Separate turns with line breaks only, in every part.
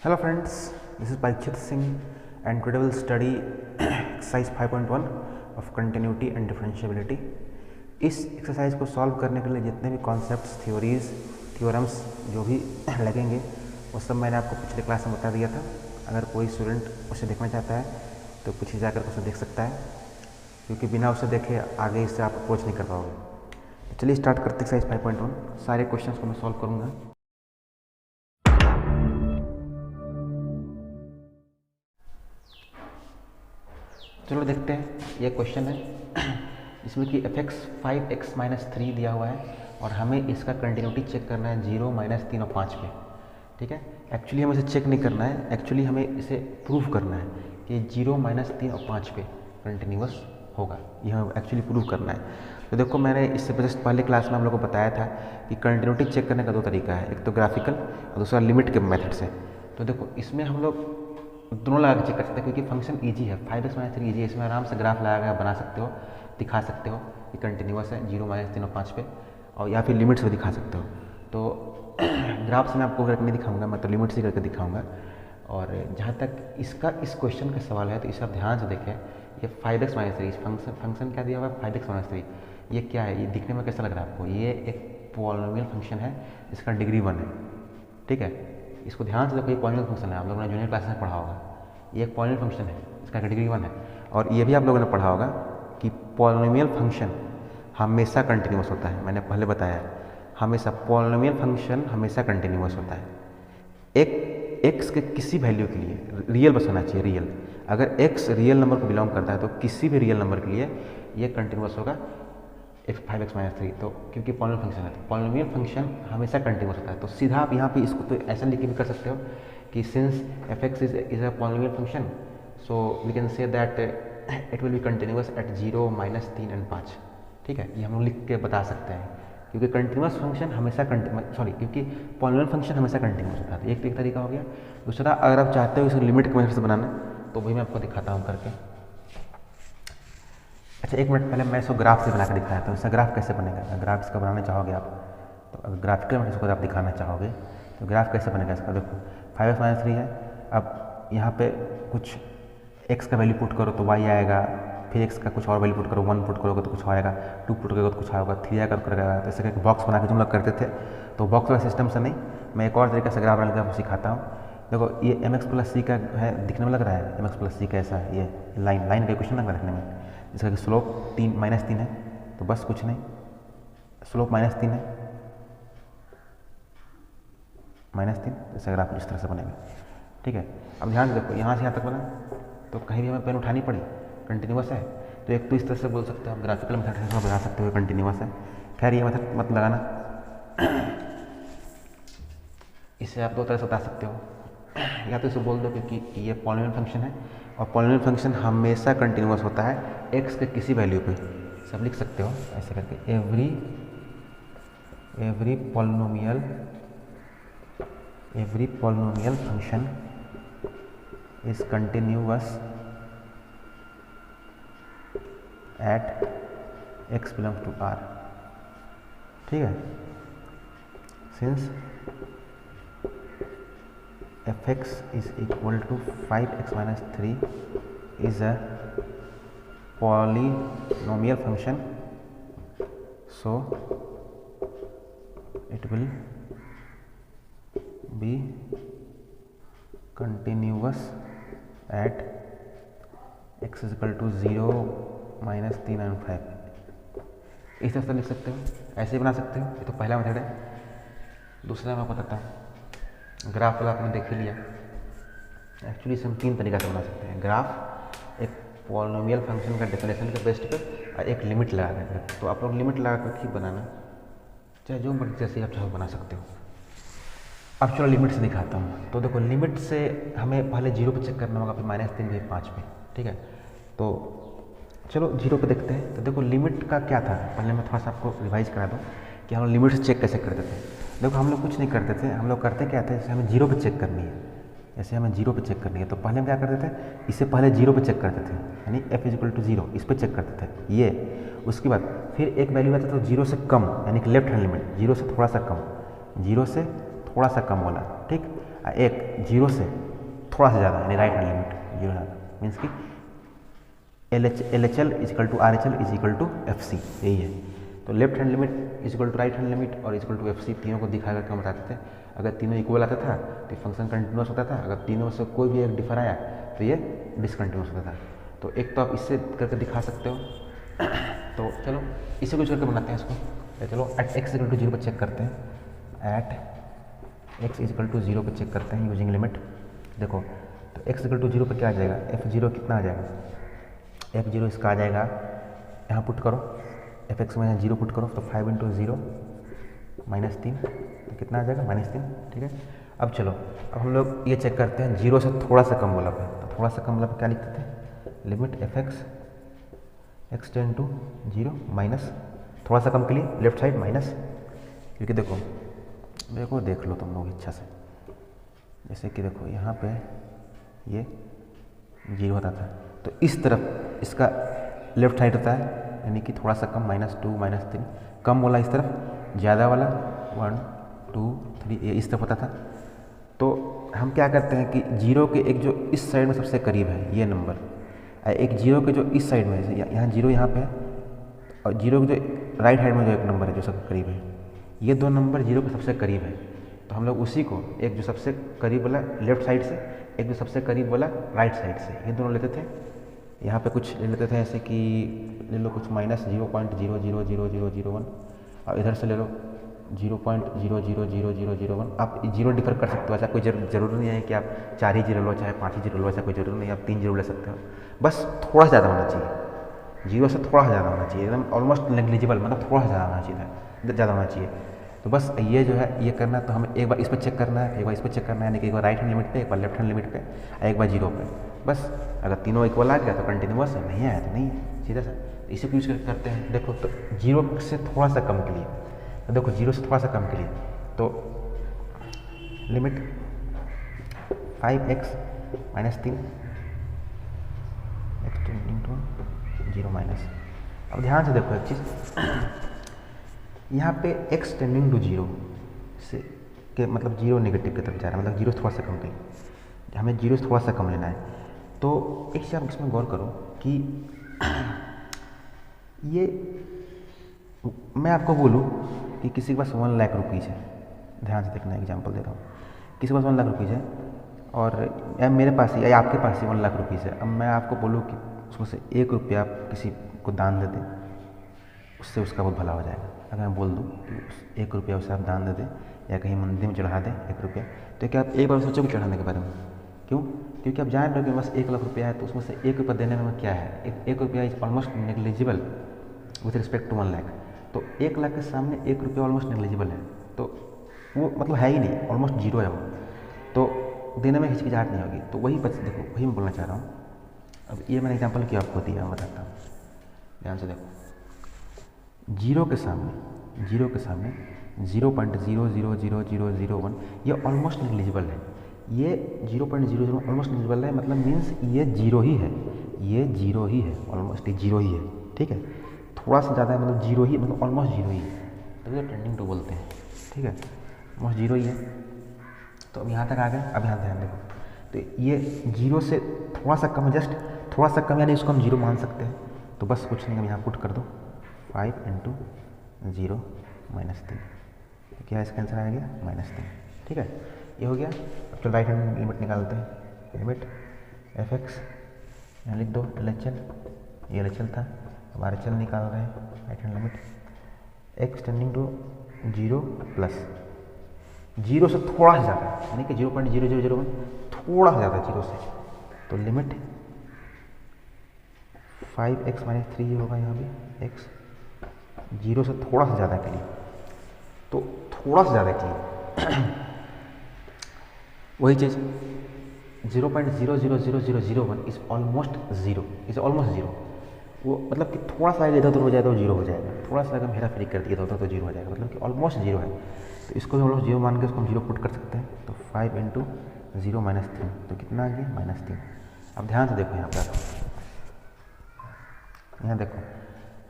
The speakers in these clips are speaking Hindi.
Hello friends, this is Parikshit Singh and today we'll study exercise 5.1 of continuity and differentiability। इस एक्सरसाइज को सॉल्व करने के लिए जितने भी कॉन्सेप्ट्स, थ्योरीज, थ्योरम्स जो भी लगेंगे वो सब मैंने आपको पिछले क्लास में बता दिया था। अगर कोई स्टूडेंट उसे देखना चाहता है तो पीछे जाकर उसे देख सकता है, क्योंकि बिना उसे देखे आगे इससे आप अप्रोच नहीं कर पाओगे। तो चलिए स्टार्ट करते एक्सरसाइज 5.1। सारे क्वेश्चंस को मैं सॉल्व करूँगा। चलो देखते हैं। ये क्वेश्चन है जिसमें कि f(x) 5x - 3 दिया हुआ है और हमें इसका कंटिन्यूटी चेक करना है 0, -3 और 5 पे। ठीक है, एक्चुअली हमें इसे चेक नहीं करना है, एक्चुअली हमें इसे प्रूव करना है कि 0, -3 और 5 पे कंटिन्यूअस होगा। ये हमें एक्चुअली प्रूव करना है। तो देखो, मैंने इससे जस्ट पहले क्लास में हम लोग को बताया था कि कंटिन्यूटी चेक करने का दो तरीका है, एक तो ग्राफिकल और दूसरा लिमिट के मेथड से। तो देखो, इसमें हम लोग दोनों लगा के चेक कर सकते हैं, क्योंकि फंक्शन ईजी है। 5x - 3 ईजी है, इसमें आराम से ग्राफ लगा कर बना सकते हो, दिखा सकते हो कि कंटिन्यूअस है 0, -3 और 5 पे, और या फिर लिमिट्स भी दिखा सकते हो। तो ग्राफ से मैं आपको करके नहीं दिखाऊंगा, मैं तो लिमिट्स ही करके दिखाऊंगा। और जहाँ तक इसका इस क्वेश्चन का सवाल है तो इसे आप ध्यान से देखें। ये 5x - 3 फंक्शन क्या दिया हुआ है, 5x - 3। ये क्या है, ये दिखने में कैसा लग रहा है आपको? ये एक पॉलिनोमियल फंक्शन है जिसका डिग्री 1 है। ठीक है, इसको ध्यान से देखो, ये पॉलिनोमियल फंक्शन है, आप लोगों ने जूनियर क्लास में पढ़ा होगा। ये एक पॉलिनोमियल फंक्शन है, इसका डिग्री 1 है। और ये भी आप लोगों ने पढ़ा होगा कि पॉलिनोमियल फंक्शन हमेशा कंटिन्यूअस होता है। मैंने पहले बताया है, हमेशा पॉलिनोमियल फंक्शन हमेशा कंटिन्यूअस होता है। एक एक्स के किसी वैल्यू के लिए रियल बस होना चाहिए, रियल। अगर एक्स रियल नंबर को बिलोंग करता है तो किसी भी रियल नंबर के लिए ये कंटिन्यूअस होगा 5x - 3। तो क्योंकि पॉलिनोमियल फंक्शन है तो पॉलिनोमियल फंक्शन हमेशा कंटिन्यूअस होता है। तो सीधा आप यहाँ पे इसको तो ऐसा लिख के भी कर सकते हो कि since f(x) is a polynomial function, so we can say that it will be continuous at 0, -3 and 5। ठीक है, ये हम लोग लिख के बता सकते हैं, क्योंकि कंटिन्यूअस फंक्शन हमेशा क्योंकि पॉलिनोमियल फंक्शन हमेशा कंटिन्यूअस होता है। एक तरीका हो गया। दूसरा, अगर आप चाहते हो इसे लिमिट के मेथड से बनाना तो वही मैं आपको दिखाता हूँ करके। अच्छा, एक मिनट पहले मैं इसको ग्राफ से बना के दिखाया, तो इसका ग्राफ कैसे बनेगा? अगर ग्राफ इसका बनाना चाहोगे आप, तो अगर ग्राफिकल मेथड से आप दिखाना चाहोगे तो ग्राफ कैसे बनेगा इसका? देखो, 5x - 3 है। अब यहाँ पे कुछ x का वैल्यू पुट करो तो y आएगा, फिर x का कुछ और वैल्यू पुट करो, 1 पुट करोगे तो कुछ आएगा, 2 पुट करोगे तो कुछ आएगा, 3 आएगा तो करेगा। तो ऐसे करके बॉक्स बना के जो हम लोग करते थे, तो बॉक्स वाला सिस्टम से नहीं, मैं एक और तरीके से ग्राफ बनाने का आपको सिखाता हूँ। देखो, ये mx + c का है, दिखने में लग रहा है mx + c कैसा है, ये लाइन का क्वेश्चन लग रहा है दिखने में, जिसका कि स्लोप -3 है। तो बस कुछ नहीं, स्लोप -3 है, -3। जैसे अगर आप इस तरह से बनेगा। ठीक है, अब ध्यान से देखो, यहाँ से यहाँ तक बना तो कहीं भी हमें पेन उठानी पड़ी, कंटिन्यूअस है। तो एक तो इस तरह से बोल सकते हो आप, ग्राफिकल मेथड से बता सकते हो कंटिन्यूअस है। खैर, ये मेथड मत लगाना, इसे आप दो तरह से बता सकते हो। या तो इसे बोल दो क्योंकि ये पॉलिनोमियल फंक्शन है और पॉलिनोमियल फंक्शन हमेशा कंटिन्यूअस होता है एक्स के किसी वैल्यू पे। सब लिख सकते हो ऐसे करके, every polynomial function is continuous at x belongs to R। ठीक है, since f(x) is equal to 5x - 3 is a polynomial function, so it will be continuous at x is equal to 0, -3 and 5। इस तरह से लिख सकते हो, ऐसे ही बना सकते हो। ये तो पहला मेथड है। दूसरा मैं आपको बताता हूँ, ग्राफ वाला आपने देख ही लिया। एक्चुअली इसे हम 3 तरीका से बना सकते हैं। ग्राफ एक पॉलिनोमियल फंक्शन का डेफिनेशन के बेस्ट पे और एक लिमिट लगा कर। तो आप लोग लिमिट लगा कर ही बनाना, चाहे जो मर्जी जैसे आप चाहो बना सकते हो। अब चलो लिमिट से दिखाता हूँ। तो देखो, लिमिट से हमें पहले 0 पे चेक करना होगा, फिर -3 फिर 5 पे। ठीक है, तो चलो 0 पे देखते हैं। तो देखो, लिमिट का क्या था, पहले मैं थोड़ा सा आपको रिवाइज करा दूँ कि हम लिमिट से चेक कैसे करते थे। देखो, हम लोग कुछ नहीं करते थे, हम लोग करते क्या थे, जैसे हमें 0 पे चेक करनी है, जैसे हमें 0 पे चेक करनी है तो पहले हम क्या करते थे, इससे पहले 0 पे चेक करते थे, यानी f = 0 इस पर चेक करते थे ये। उसके बाद फिर एक वैल्यू आता था 0 से कम, यानी कि लेफ्ट हैंड लिमिट, 0 से थोड़ा सा कम, 0 से थोड़ा सा कम वाला, ठीक। एक जीरो से थोड़ा सा ज़्यादा, यानी राइट हैंड लिमिट जीरो ज़्यादा, मीन्स कि L H L is equal to R H L is equal to F C, यही है। तो left hand limit is equal to right hand limit और is equal to F C, तीनों को दिखा करके हम बताते थे। अगर तीनों इक्वल आता था तो फंक्शन कंटिन्यूस होता था, अगर तीनों से कोई भी एक डिफर आया तो ये डिसकंटिन्यूस होता था। तो एक तो आप इससे करके दिखा सकते हो। तो चलो इसे कुछ करके बनाते हैं इसको। तो चलो at X equal to zero पर चेक करते हैं, at X equal to zero पर चेक करते हैं यूजिंग लिमिट। देखो तो एक्स इक्वल टू जीरो पर क्या आ जाएगा, एफ जीरो कितना आ जाएगा, एफ जीरो इसका आ जाएगा, यहाँ पुट करो एफ एक्स में यहाँ जीरो पुट करो तो 5 इंटू जीरो -3, तो कितना आ जाएगा -3, ठीक है। अब चलो अब हम लोग ये चेक करते हैं जीरो से थोड़ा सा कम वाला पे। तो थोड़ा सा कम वाला पे क्या लिखते थे, limit F X ten to zero minus, थोड़ा सा कम के लिए लेफ्ट साइड माइनस, क्योंकि देखो देख लो तुम लोग इच्छा से, जैसे कि देखो यहाँ पे ये जीरो होता था तो इस तरफ इसका लेफ्ट साइड होता है, यानी कि थोड़ा सा कम -2 -3, कम वाला इस तरफ, ज़्यादा वाला 1 2 3 ये इस तरफ होता था। तो हम क्या करते हैं कि जीरो के एक जो इस साइड में सबसे करीब है ये नंबर, एक जीरो के जो इस साइड में है, यहाँ जीरो यहाँ पे है, और जीरो के जो राइट साइड में जो एक नंबर है जो सबसे करीब है, ये दो नंबर जीरो के सबसे करीब है। तो हम लोग उसी को एक जो सबसे करीब वाला लेफ्ट साइड से, एक जो सबसे करीब वाला राइट साइड से, ये दोनों लेते थे। यहाँ पे कुछ ले लेते थे ऐसे कि ले लो कुछ -0.000001 और इधर से ले लो 0.000001। आप जीरो डिफर कर सकते हो, ऐसा कोई जरूरी नहीं है कि आप 4 ही जीरो लो चाहे 5 ही जीरो लो, ऐसा कोई जरूरी नहीं है, आप 3 जीरो ले सकते हो। बस थोड़ा सा ज़्यादा होना चाहिए, जीरो से थोड़ा सा ज़्यादा होना चाहिए, एकदम ऑलमोस्ट नेग्लिजिबल, मतलब थोड़ा सा ज़्यादा होना चाहिए, ज़्यादा होना चाहिए। तो बस ये जो है ये करना है, तो हमें एक बार इस पर चेक करना है, एक बार इस पर चेक करना है, यानी कि एक बार राइट हैंड लिमिट पे, एक बार लेफ्ट हैंड लिमिट पे, एक बार जीरो पे। बस अगर तीनों इक्वल आ गया तो कंटिन्यूअस है, नहीं आया तो नहीं, सीधा सा। इसे यूज करते हैं। देखो तो जीरो से थोड़ा सा कम के लिए, तो देखो जीरो से थोड़ा सा कम के लिए तो limit 5x -3 x into zero minus. अब ध्यान से देखो एक चीज़, यहाँ पे x टेंडिंग टू जीरो से के मतलब जीरो नेगेटिव की तरफ जा रहा है, मतलब जीरो थोड़ा सा कम के लिए हमें जीरो से थोड़ा सा कम लेना है। तो एक चीज़ आप इसमें गौर करो कि ये मैं आपको बोलूँ कि किसी के पास 1 लाख रुपीज़ है, ध्यान से देखना, एग्जांपल दे रहा हूँ, किसी के पास 1 लाख रुपीज़ है और या मेरे पास ही या आपके पास ही 1 लाख रुपीज़ है। अब मैं आपको बोलूँ कि उसमें से 1 रुपया आप किसी को दान दे दें, उससे उसका बहुत भला हो जाएगा। अगर मैं बोल दूँ कि 1 रुपया उसे आप दान दे दें या कहीं मंदिर में चढ़ा दें 1 रुपया, तो क्या आप एक बार सोचोगे चढ़ाने के बारे में? क्यों? क्योंकि आप जान रहे हो कि बस 1 लाख रुपया है, तो उसमें से 1 रुपया देने में क्या है, 1 रुपया is almost negligible with respect to 1 lakh. तो 1 लाख के सामने 1 रुपया ऑलमोस्ट नेग्लिजिबल है, तो वो मतलब है ही नहीं, ऑलमोस्ट जीरो है वो, तो देने में हिचकिचाहट नहीं होगी। तो वही बस देखो, वही मैं बोलना चाह रहा हूँ। अब ये मैंने एग्जाम्पल किया आपको दिया, मैं बताता हूँ, ध्यान से देखो। जीरो के सामने 0.000001 ये ऑलमोस्ट नेग्लिजिबल है, ये 0.00 ऑलमोस्ट नेग्लिजिबल है, मतलब मीन्स ये जीरो ही है, ये जीरो ही है, ऑलमोस्ट जीरो ही है, ठीक है। थोड़ा सा ज़्यादा है मतलब जीरो ही, मतलब ऑलमोस्ट जीरो ही है, तो ये टेंडिंग टू बोलते हैं, ठीक है, ऑलमोस्ट जीरो ही है। तो अब यहाँ तक आ गए। अब यहाँ ध्यान देखो, तो ये जीरो से थोड़ा सा कम है, जस्ट थोड़ा सा कम, यानी इसको हम जीरो मान सकते हैं। तो बस कुछ नहीं, हम यहाँ पुट कर दो 5 इंटू 0 -3, तो क्या इसका आंसर आ गया -3, ठीक है, ये हो गया। अब तो राइट हैंड लिमिट निकालते हैं, लिमिट एफ एक्स यहाँ लिख दो LHL, ये LHL था, अब RHL निकाल रहे हैं, right hand limit X tending to zero plus zero से थोड़ा सा ज़्यादा, यानी कि 0.0001 थोड़ा सा ज़्यादा जीरो से, तो लिमिट 5x - 3 होगा यहाँ भी, x जीरो से थोड़ा सा ज़्यादा के लिए, तो थोड़ा सा ज़्यादा के लिए वही चीज़ 0.000001 is almost zero, is almost zero. वो मतलब कि थोड़ा सा इधर उधर हो जाए तो जीरो हो जाएगा, थोड़ा सा अगर हेरा फेरी कर दिया उधर तो जीरो हो जाएगा, मतलब कि ऑलमोस्ट जीरो है। तो इसको हम लोग जीरो मान के उसको हम जीरो पुट कर सकते हैं। तो 5 इंटू 0 -3, तो कितना आ गया -3। अब ध्यान से देखो यहाँ पर, यहाँ देखो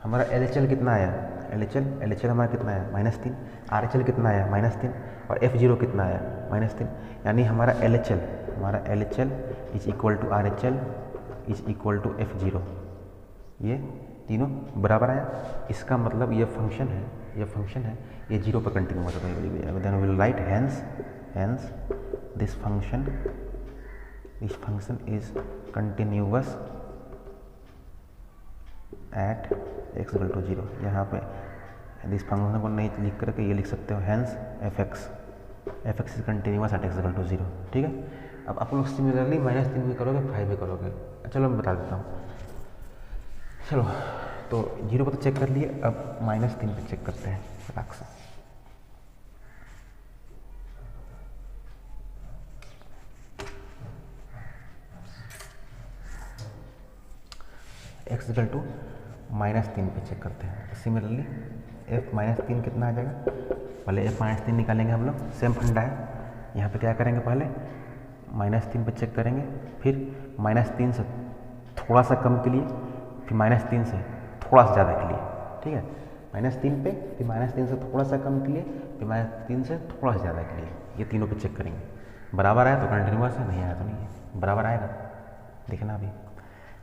हमारा LHL कितना आया, LHL हमारा कितना आया -3, RHL कितना आया -3, और F0 कितना आया -3, यानी हमारा LHL is equal to RHL is equal to F0, ये तीनों बराबर आया। इसका मतलब ये फंक्शन है ये 0 पर कंटिन्यूअस है। Then will write hence this function is continuous at x equal to 0। यहाँ पे इस फंक्शन को नहीं लिख करके ये लिख सकते हो hence F X is continuous at x equal to 0। ठीक है, अब आप लोग सिमिलरली -3 भी करोगे, 5 भी करोगे। चलो मैं बता देता हूँ। चलो तो 0 पर तो चेक कर लिए, अब -3 पे चेक करते हैं फटाक से। x इक्वल टू -3 पे चेक करते हैं। सिमिलरली f -3 कितना आ जाएगा, पहले f -3 निकालेंगे हम लोग, सेम फंडा है। यहाँ पे क्या करेंगे, पहले -3 पे चेक करेंगे, फिर -3 से थोड़ा सा कम के लिए, फिर -3 से थोड़ा सा ज़्यादा के लिए। ठीक है, -3 पे, फिर -3 से थोड़ा सा कम के लिए, फिर -3 से थोड़ा सा ज़्यादा के लिए, ये तीनों पे चेक करेंगे। बराबर आया तो कंटिन्यूअस है, नहीं आया तो नहीं है। बराबर आएगा, देखना अभी।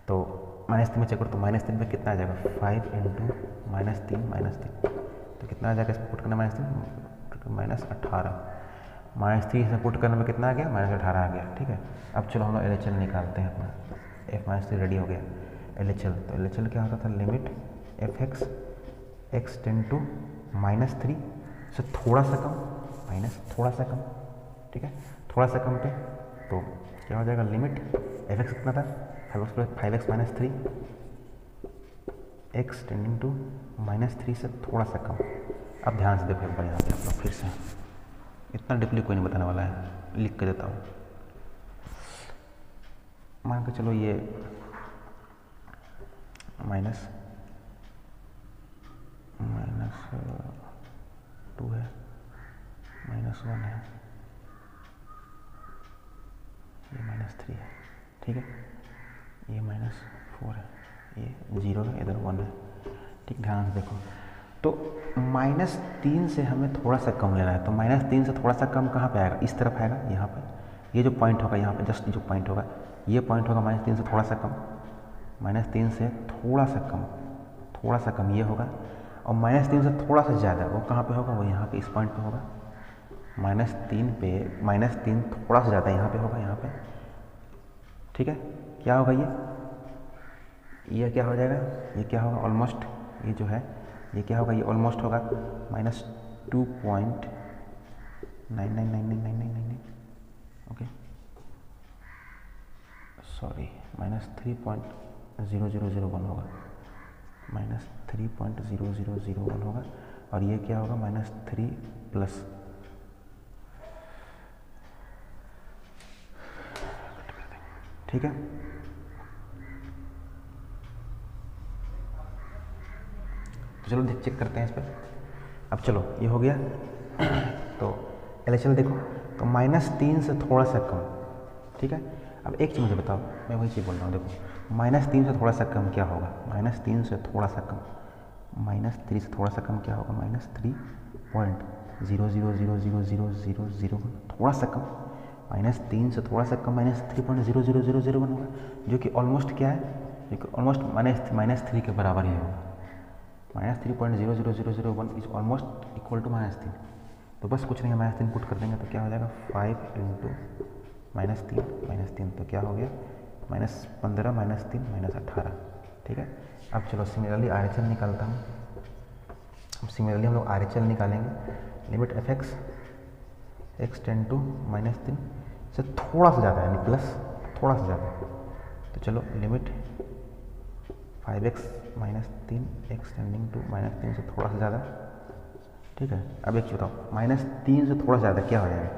तो -3 में चेक करो तो -3 पे कितना आ जाएगा, 5 इंटू -3 तो कितना आ जाएगा, इसमें पुट करना -18 -3 से पुट करने में कितना आ गया, -18 आ गया। ठीक है, अब चलो हम लोग LHL निकालते हैं अपना। f-3 रेडी हो गया। LHL, तो LHL क्या होता था, limit f(x) x tend to -3 से थोड़ा सा कम, थोड़ा सा कम। ठीक है, थोड़ा सा कम पे तो क्या हो जाएगा, लिमिट f(x) कितना था, 5x - 3 x टेंडिंग टू -3 से थोड़ा सा कम। अब ध्यान से देखो एक बार यहाँ पे आप लोग फिर से, इतना डीपली कोई नहीं बताने वाला है, लिख के देता हूँ। मान के चलो ये -2 है, -1 है, ये -3 है। ठीक है, ये -4 है, ये 0 है, इधर 1 है। ठीक, ध्यान से देखो। तो -3 से हमें थोड़ा सा कम लेना है, तो -3 से थोड़ा सा कम कहाँ पे आएगा, इस तरफ आएगा, यहाँ पे ये जो पॉइंट होगा, यहाँ पे जस्ट जो पॉइंट होगा, ये पॉइंट होगा -3 से थोड़ा सा कम, -3 से थोड़ा सा कम ये होगा। और -3 से थोड़ा सा ज़्यादा वो कहाँ पे होगा, वो यहाँ पे इस पॉइंट पे होगा। -3 पे -3 थोड़ा सा ज़्यादा यहाँ पे होगा, यहाँ पे। ठीक है, क्या होगा ये क्या हो जाएगा, ये क्या होगा, ऑलमोस्ट ये जो है ये क्या होगा, ये ऑलमोस्ट होगा -2.999999। ओके सॉरी, -3.0001 होगा, -3.0001 होगा। और ये क्या होगा, -3 प्लस ठीक है। तो चलो चेक करते हैं इस पर। अब चलो ये हो गया। तो LHL देखो, तो -3 से थोड़ा सा कम। ठीक है, अब एक चीज़ मुझे बताओ, मैं वही चीज़ बोल रहा हूँ। देखो -3 से थोड़ा सा कम क्या होगा, -3 से थोड़ा सा कम, -3 से थोड़ा सा कम क्या होगा, -3.00000000, थोड़ा सा कम। -3 से थोड़ा सा कम -3.00001 होगा, जो कि ऑलमोस्ट क्या है, जो कि ऑलमोस्ट -3 के बराबर ही होगा। -3.00001 इज ऑलमोस्ट इक्वल टू -3। तो बस कुछ नहीं है, -3 पुट कर देंगे तो क्या हो जाएगा, 5 इंटू -3 तो क्या हो गया, -15 -3 -18। ठीक है, अब चलो सिमिलरली RHL निकालता हूँ। अब सिमिलरली हम लोग RHL निकालेंगे, limit f(x) x tend to -3 से थोड़ा सा ज़्यादा, यानी प्लस थोड़ा सा ज़्यादा। तो चलो limit 5x - 3 x tending to -3 से थोड़ा सा ज़्यादा। ठीक है, अब एक चीज़ बताओ, -3 से थोड़ा ज़्यादा क्या हो जाएगा,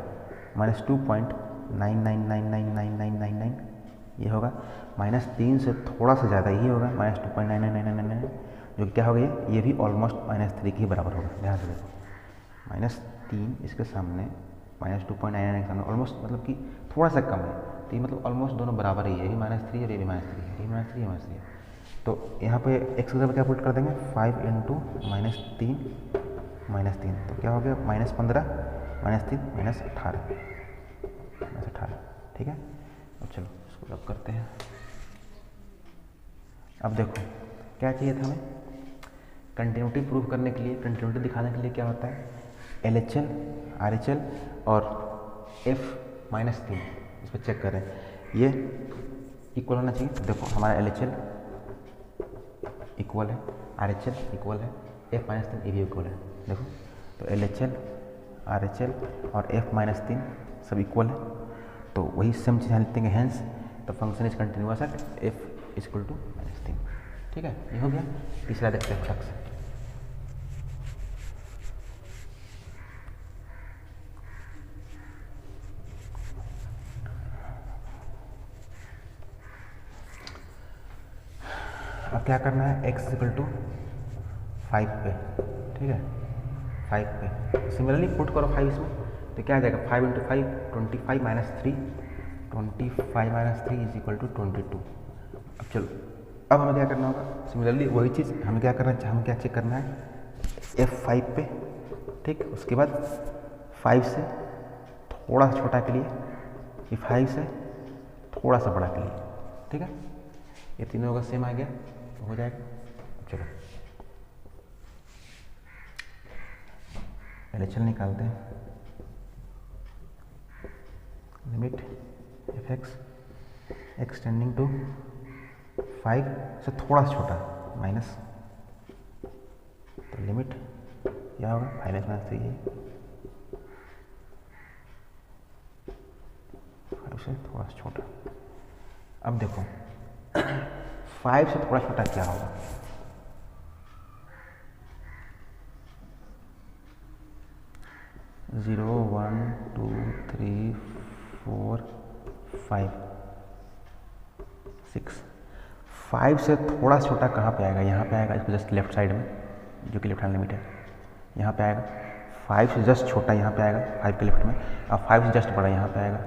-2.99999999 ये होगा। -3 से थोड़ा सा ज़्यादा ये होगा, -2.999999, जो क्या हो गया, ये भी ऑलमोस्ट -3 के बराबर होगा। ध्यान से देखो, -3 इसके सामने, -2.99 के सामने, ऑलमोस्ट मतलब कि थोड़ा सा कम है। तो ये मतलब ऑलमोस्ट दोनों बराबर ही है, ये भी -3 और ये भी -3 है, ये -3 है, -3 है। तो यहाँ पे x की जगह क्या पुट कर देंगे, 5 इंटू -3 तो क्या हो गया, -15 -3 -18, ठीक है। अब चलो इसको रब करते हैं। अब देखो क्या चाहिए था हमें, कंटिन्यूटी प्रूव करने के लिए, कंटिन्यूटी दिखाने के लिए क्या होता है, LHL, RHL और F-3 इस पर चेक करें, ये इक्वल होना चाहिए। तो देखो हमारा LHL इक्वल है, RHL इक्वल है, F-3 ये भी इक्वल है। देखो तो LHL, RHL और F-3 सब इक्वल है, तो वही सेम चीज़ लिखते हैं, hence the function is continuous at F equal to -3, ठीक है। ये हो गया। तीसरा देखते हैं फट से। अब क्या करना है, x इक्वल टू 5 पे, ठीक है, 5 पे सिमिलरली पुट करो 5 इसमें, तो क्या आ जाएगा 5 × 5 25 - 3, 25 - 3 इज इक्वल टू 22। अब चलो अब हमें क्या करना होगा, सिमिलरली वही चीज़ हमें क्या करना है, हमें क्या चेक करना है, F5 पे, ठीक। उसके बाद 5 से थोड़ा सा छोटा के लिए, ये 5 से थोड़ा सा बड़ा के लिए, ठीक है। ये तीनों का सेम आ गया तो हो जाएगा। चलो LHL निकालते हैं, लिमिट fx एक्सटेंडिंग टू 5 से थोड़ा सा छोटा माइनस, तो लिमिट क्या होगा, 5 - 3 5 से थोड़ा सा छोटा। अब देखो 5 से थोड़ा छोटा क्या होगा, 0 1 2 3 4 5 6। 5 से थोड़ा छोटा कहाँ पे आएगा, यहाँ पे आएगा, इसको जस्ट लेफ्ट साइड में, जो कि लेफ्ट हैंड लिमिट है, यहाँ पे आएगा। 5 से जस्ट छोटा यहाँ पे आएगा, 5 के लेफ्ट में। अब 5 से जस्ट बड़ा यहाँ पे आएगा।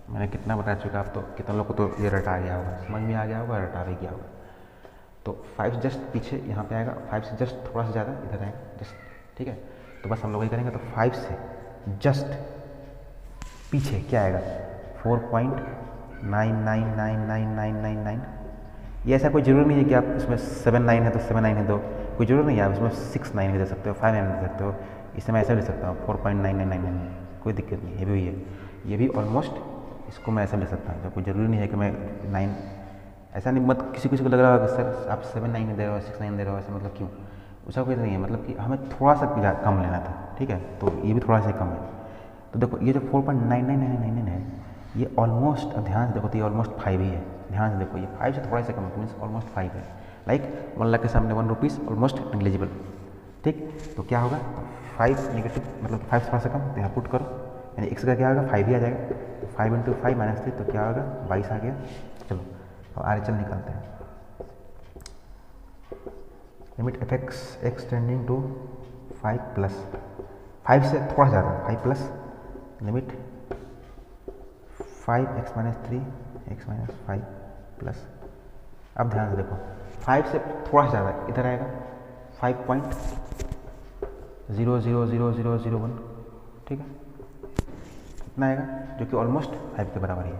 मैंने कितना बता चुका, आप तो कितने लोग को तो ये रटा गया होगा, समझ में आ गया होगा, रटा भी गया होगा। तो 5 से जस्ट पीछे यहाँ पे आएगा, 5 से जस्ट थोड़ा सा ज़्यादा इधर आएगा, जस्ट, ठीक है। तो बस हम लोग ये करेंगे, तो 5 से जस्ट पीछे क्या आएगा, 4.999999। ये ऐसा कोई ज़रूरी नहीं है कि आप इसमें 7 9 है तो 7 9 है, दो कोई ज़रूरी नहीं है, आप इसमें 6 9 भी दे सकते हो, 5 9 दे सकते हो, इसमें मैं ऐसा ले सकता हूँ 4.9999, कोई दिक्कत नहीं, ये भी है, ये भी ऑलमोस्ट इसको मैं ऐसा ले सकता हूँ, तो कोई ज़रूरी नहीं है कि मैं 9, ऐसा नहीं, मत किसी को लग रहा होगा कि सर आप 7 9 दे रहे हो, 6 9 दे रहे हो, ऐसा मतलब क्यों, उसका कोई नहीं है, मतलब कि हमें थोड़ा सा कम लेना था, ठीक है। तो ये भी थोड़ा सा कम है। तो देखो ये जो 4.9999 है, ये ऑलमोस्ट, अब ध्यान से देखो, तो ये ऑलमोस्ट 5 ही है, ध्यान से देखो, ये 5 से थोड़ा सा कम है, मीन्स ऑलमोस्ट 5 है। लाइक 1 लाख के सामने 1 रुपीज़ ऑलमोस्ट नेग्लिजिबल, ठीक। तो क्या होगा, 5 नेगेटिव, मतलब 5 से थोड़ा सा कम, तो यहाँ पुट करो, यानी x का क्या होगा, 5 ही आ जाएगा। तो 5 × 5 - 3, तो क्या होगा, 22 आ गया। चलो अब RHL निकालते हैं, limit fx X tending to 5 plus 5 से थोड़ा ज़्यादा, 5 plus limit 5x - 3 x - 5 plus. अब ध्यान से देखो, 5 से थोड़ा ज़्यादा इधर आएगा, 5.000001, ठीक है, इतना आएगा, जो कि ऑलमोस्ट 5 के बराबर ही है।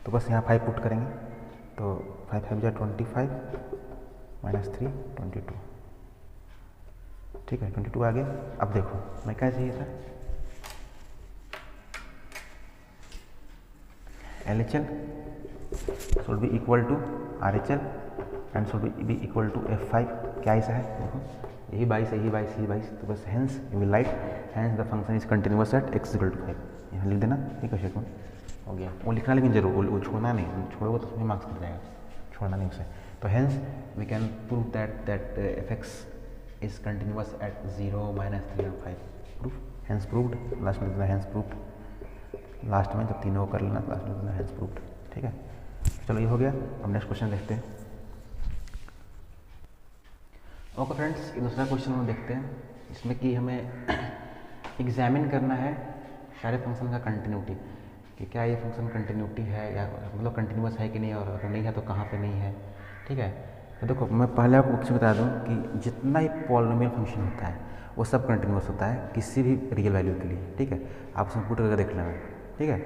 तो बस यहाँ 5 पुट करेंगे, तो 5 5 जा 25 - 3 22, ठीक है, 22 आ गया। अब देखो मैं क्या चाहिए था, LHL should be equal to RHL and should be equal to F5, क्या ऐसा है, देखो यही 22 है, यही 22, यही 22, तो बस hence you will write hence the function is continuous at x equal to 5, यहाँ लिख देना, ठीक है, शेखुन हो गया। वो लिखना लेकिन जरूर, वो छोड़ना नहीं, छोड़ोगे तो उसमें मार्क्स कट जाएगा, छोड़ना नहीं उसे। तो hence we can prove that fx is continuous at 0 - 3 and 5, proof, hence proved, last में लिखना hence proved, लास्ट में जब तीनों को कर लेना, लास्ट में लिखना hence proved, ठीक है। चलो ये हो गया। अब नेक्स्ट क्वेश्चन देखते हैं। ओके फ्रेंड्स, ये दूसरा क्वेश्चन हम देखते हैं, इसमें कि हमें एग्जामिन करना है सारे फंक्शन का कंटिन्यूटी, कि क्या ये फंक्शन कंटिन्यूटी है या मतलब कंटिन्यूस है कि नहीं, और अगर नहीं है तो कहाँ पे नहीं है, ठीक है। तो देखो मैं पहले आपको कुछ बता दूं कि जितना ही पॉलिनोमियल फंक्शन होता है वो सब कंटिन्यूस होता है किसी भी रियल वैल्यू के लिए, ठीक है। आप उसमें पुट करके देख लेना, ठीक है।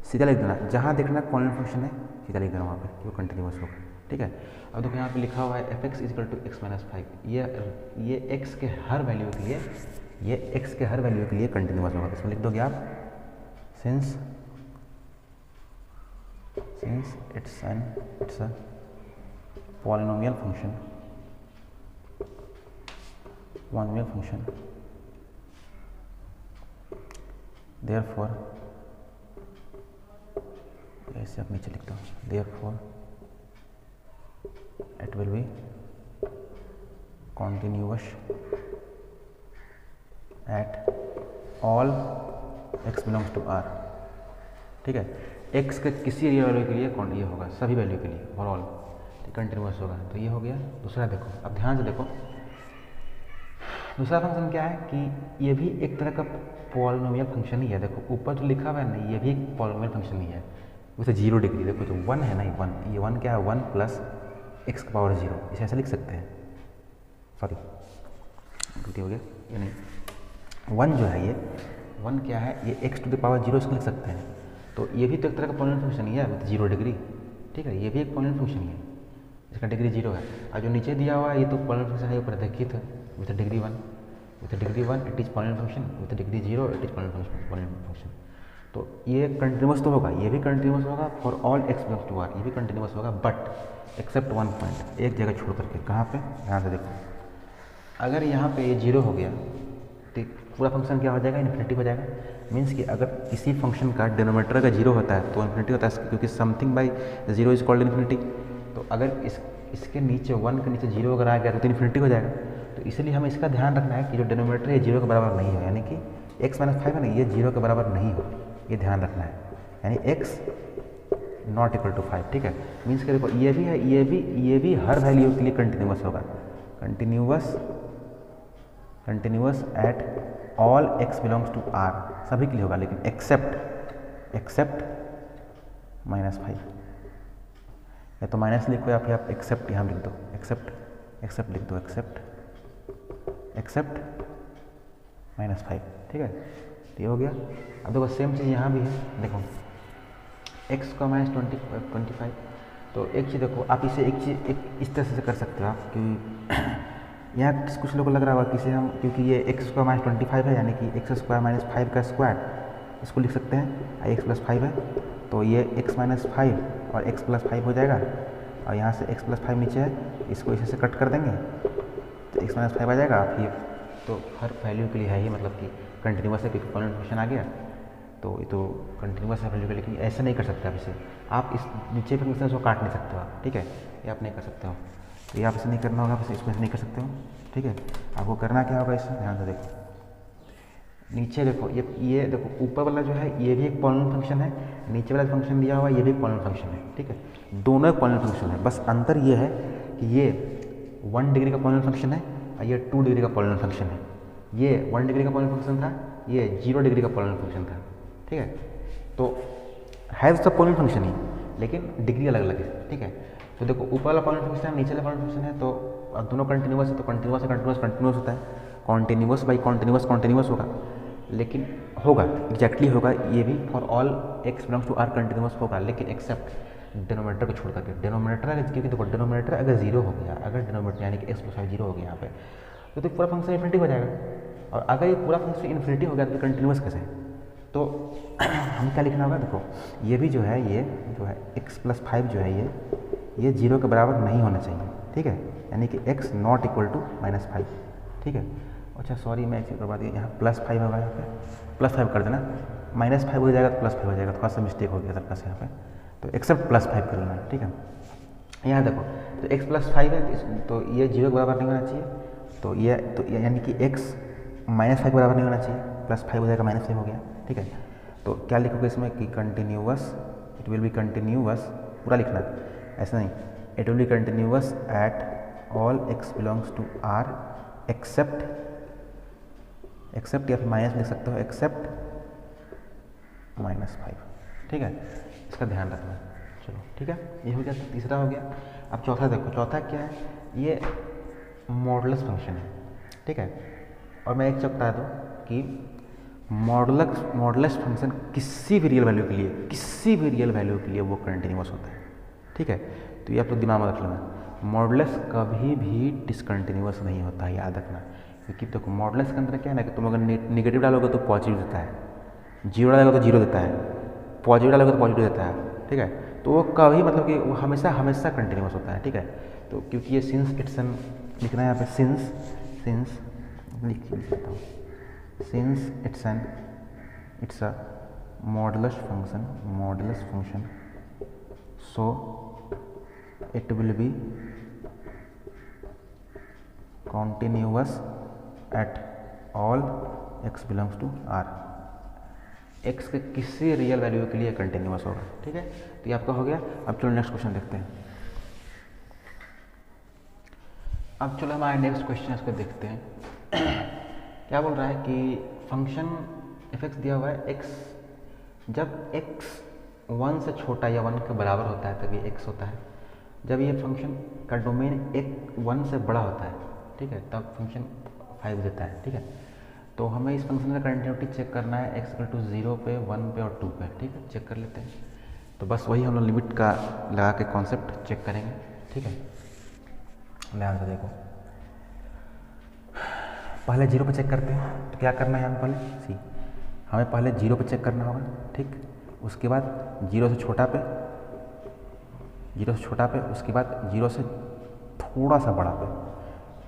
सीधा लिख देना, जहाँ देखना पॉलिनोमियल फंक्शन है सीधा लिख देना वहाँ पे कि वो कंटिन्यूस होगा, ठीक है। अब देखो यहाँ पे लिखा हुआ है F X is equal to X minus 5, ये एक्स के हर वैल्यू के लिए, ये एक्स के हर वैल्यू के लिए कंटिन्यूस होगा। इसमें लिख दोगे आप since it's a polynomial function therefore ऐसे आप नीचे लिख दो, therefore it will be continuous at all x belongs to r, ठीक है। x के किसी रियल वैल्यू के लिए ये होगा, सभी वैल्यू के लिए फॉर ऑल कंटिन्यूस होगा। तो ये हो गया। दूसरा देखो, अब ध्यान से देखो, दूसरा फंक्शन क्या है कि ये भी एक तरह का पॉलिनोमियल फंक्शन ही है। देखो ऊपर जो लिखा हुआ है ना, ये भी एक पॉलिनोमियल फंक्शन ही है, वैसे 0 डिग्री। देखो जो 1 है ना, ये 1, ये 1 क्या है, 1 प्लस एक्स का पावर 0, इसे ऐसे लिख सकते हैं। सॉरी गलती हो गया, ये नहीं, 1 जो है ये 1 क्या है, ये एक्स टू द पावर 0 इसको लिख सकते हैं। तो ये भी तो एक तरह का पॉलिनोमियल फंक्शन ही है विद 0 डिग्री, ठीक है। ये भी एक पॉलिनोमियल फंक्शन ही है, इसका डिग्री 0 है। और जो नीचे दिया हुआ है ये तो पॉलिनोमियल फंक्शन है, ऊपर देखिए तो with degree 1, with degree 1 it is polynomial function, with degree 0 it is polynomial function. तो ये कंटिन्यूस तो होगा, ये भी कंटिन्यूस होगा for all X belongs to R, ये भी कंटिन्यूस होगा बट एक्सेप्ट 1 पॉइंट, एक जगह छोड़ करके। कहाँ पे, यहाँ से देखो, अगर यहाँ पे ये 0 हो गया तो पूरा फंक्शन क्या हो जाएगा, इन्फिनिटी हो जाएगा। मीन्स कि अगर किसी फंक्शन का डिनोमिनेटर अगर 0 होता है तो इन्फिनिटी होता है, क्योंकि something by 0 is called infinity. तो अगर इसके नीचे 1 के नीचे 0 अगर आ गया तो इन्फिनिटी हो जाएगा। तो इसलिए हमें इसका ध्यान रखना है कि जो डिनोमिनेटर है 0 के बराबर नहीं हो, यानी कि x माइनस 5 है ना, ये 0 के बराबर नहीं हो, ये ध्यान रखना है। यानी x नॉट इक्वल टू 5, ठीक है। मीन्स कि देखो ये भी है, ये भी हर वैल्यू के लिए कंटिन्यूस होगा, continuous at all x belongs to r, सभी के लिए होगा, लेकिन एक्सेप्ट -5। या तो माइनस लिखो या फिर आप एक्सेप्ट यहाँ लिख दो, एक्सेप्ट लिख दो, एक्सेप्ट -5, ठीक है। तो ये हो गया। अब देखो सेम चीज़ यहाँ भी है, देखो x का -25। तो एक चीज़ देखो, आप इसे एक इस तरह से कर सकते हो आप, क्योंकि यहाँ कुछ लोगों को लग रहा होगा कि इसे हम, क्योंकि ये x का -25 है, यानी कि x² - 5 का स्क्वायर, इसको लिख सकते हैं, x + 5 है तो ये x - 5 और x + 5 हो जाएगा। और यहाँ से x + 5 नीचे है, इसको इसे से कट कर देंगे तो x - 5 आ जाएगा। आप ये तो हर वैल्यू के लिए है, ये मतलब कि कंटिन्यूस है, क्योंकि पॉलिनोमियल फंक्शन आ गया तो ये तो कंटिन्यूस है वैल्यू के। लेकिन ऐसे नहीं कर सकते आप इसे, आप इस नीचे पे फंक्शन को काट नहीं सकते हो आप, ठीक है। ये आप नहीं कर सकते हो, तो ये आप इसे नहीं करना होगा, बस इसको नहीं कर सकते हो, ठीक है। आपको करना क्या होगा, इसमें ध्यान से देखो, नीचे देखो, ये देखो ऊपर वाला जो है ये भी एक पॉलिनोमियल फंक्शन है, नीचे वाला फंक्शन दिया हुआ है ये भी पॉलिनोमियल फंक्शन है, ठीक है। दोनों एक पॉलिनोमियल फंक्शन है, बस अंतर ये है कि ये 1 डिग्री का पॉलिनोमियल फंक्शन है और ये 2 डिग्री का पॉलिनोमियल फंक्शन है। ये 1 डिग्री का पॉलिनोमियल फंक्शन था, ये 0 डिग्री का पॉलिनोमियल फंक्शन था, ठीक है। तो है सब पॉलिनोमियल फंक्शन ही, लेकिन डिग्री अलग अलग है, ठीक है। तो देखो ऊपर वाला पॉलिनोमियल फंक्शन है, नीचे वाला पॉलिनोमियल फंक्शन है, तो दोनों कंटिन्यूस है, तो कंटिन्यूस होता है, कॉन्टिन्यूस बाई कॉन्टिन्यूस होगा, लेकिन होगा एग्जैक्टली होगा ये भी for all x belongs to r continuous होगा, लेकिन एक्सेप्ट डिनोमिनेटर को छोड़ करके। डिनोमिनेटर अगर, क्योंकि देखो डिनोमिनेटर अगर 0 हो गया, अगर डिनोमिनेटर यानी कि x + 5 0 हो गया यहाँ पे, तो पूरा फंक्शन इन्फिनिटी हो जाएगा। और अगर ये पूरा फंक्शन इन्फिनिटी हो गया तो कंटिन्यूस कैसे? तो हम क्या लिखना होगा, देखो ये भी जो है, ये जो है x + 5 जो है ये 0 के बराबर नहीं होना चाहिए, ठीक है। यानी कि x नॉट इक्वल टू -5, ठीक है। अच्छा सॉरी, मैं एक चीज़ बता दी, यहाँ +5 होगा, यहाँ पे +5 कर देना, -5 हो जाएगा तो +5 हो जाएगा, थोड़ा सा मिस्टेक हो गया सबका से यहाँ पे, तो एक्सेप्ट +5 कर लेना, ठीक है। यहाँ देखो तो x + 5 है तो ये 0 के बराबर नहीं होना चाहिए, तो ये यानी कि x -5 के बराबर नहीं होना चाहिए, +5 हो जाएगा, -5 हो गया, ठीक है। तो क्या लिखोगे इसमें कि continuous, it will be continuous, पूरा लिखना ऐसा नहीं, it will be continuous at all x belongs to r except या फिर माइनस लिख सकते हो, एक्सेप्ट -5, ठीक है। इसका ध्यान रखना, चलो ठीक है। ये हो गया, तीसरा हो गया। अब चौथा देखो, चौथा क्या है, ये मॉडुलस फंक्शन है, ठीक है। और मैं एक चीज़ बता दूँ कि मॉडुलस फंक्शन किसी भी रियल वैल्यू के लिए वो कंटिन्यूअस होता है, ठीक है। तो ये आप लोग दिमाग में रख लेना, मॉडुलस कभी भी डिसकंटिन्यूअस नहीं होता है, याद रखना। क्योंकि देखो मॉडुलस के अंदर क्या है ना कि तुम अगर नेगेटिव डालोगे तो पॉजिटिव देता है, जीरो डालोगे तो जीरो देता है, पॉजिटिव डालोगे तो पॉजिटिव देता है, ठीक है। तो वो कभी मतलब कि वो हमेशा कंटिन्यूअस होता है, ठीक है। तो क्योंकि ये सिंस इट्स एन लिखना है यहाँ पे सिंस लिख देता हूँ, since it's a modulus function, so it will be continuous at all x belongs to r। x के किसी रियल वैल्यू के लिए कंटिन्यूअस होगा, ठीक है। तो ये आपका हो गया। अब चलो नेक्स्ट क्वेश्चन देखते हैं। अब चलो हमारे नेक्स्ट क्वेश्चन इसको देखते हैं। क्या बोल रहा है कि फंक्शन f(x) दिया हुआ है, x जब x 1 से छोटा या 1 के बराबर होता है तभी x होता है। जब ये फंक्शन का डोमेन 1 से बड़ा होता है, ठीक है, तब फंक्शन 5 देता है, ठीक है। तो हमें इस फंक्शन का कंटिन्यूटी चेक करना है x = 0 पे, 1 पे और 2 पे, ठीक है। चेक कर लेते हैं। तो बस वही हम लोग लिमिट का लगा के कॉन्सेप्ट चेक करेंगे, ठीक है। ध्यान से देखो, पहले 0 पे चेक करते हैं। तो क्या करना है, हमें पहले 0 पे चेक करना होगा, ठीक। उसके बाद 0 से छोटा पे, उसके बाद 0 से थोड़ा सा बड़ा पे,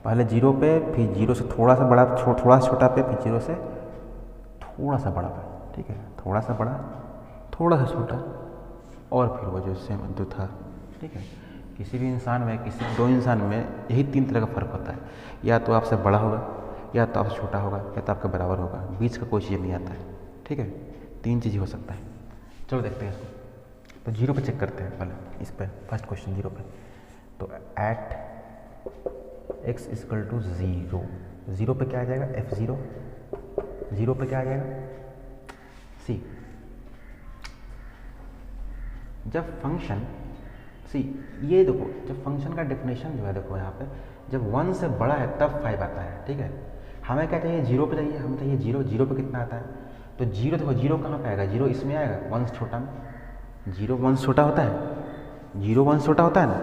पहले 0 पे, फिर 0 से थोड़ा सा बड़ा, थोड़ा सा छोटा पे, फिर 0 से थोड़ा सा बड़ा पे, ठीक है। थोड़ा सा बड़ा, थोड़ा सा छोटा और फिर वो जो सेम जो था, ठीक है। किसी भी इंसान में, किसी 2 इंसान में यही 3 तरह का फ़र्क होता है, या तो आपसे बड़ा होगा, या तो आपसे छोटा होगा, या तो आपके बराबर होगा, बीच का कोई चीज़ नहीं आता है, ठीक है। 3 चीज़ ही हो सकता है। चलो देखते हैं इसको। तो 0 पे चेक करते हैं पहले, इस पे फर्स्ट क्वेश्चन 0 पे। तो एट x = 0, 0 पे क्या आ जाएगा, f0, 0 पे क्या आ जाएगा, c। जब फंक्शन ये देखो, जब फंक्शन का डेफिनेशन जो है, देखो यहाँ पे जब 1 से बड़ा है तब 5 आता है, ठीक है। हमें क्या चाहिए, 0 पे चाहिए, हमें चाहिए 0 पे कितना आता है। तो 0 देखो, 0 कहाँ पे आएगा, 0 इसमें आएगा, 1 से छोटा में। 0 1 से छोटा होता है, 0 1 से छोटा होता है ना,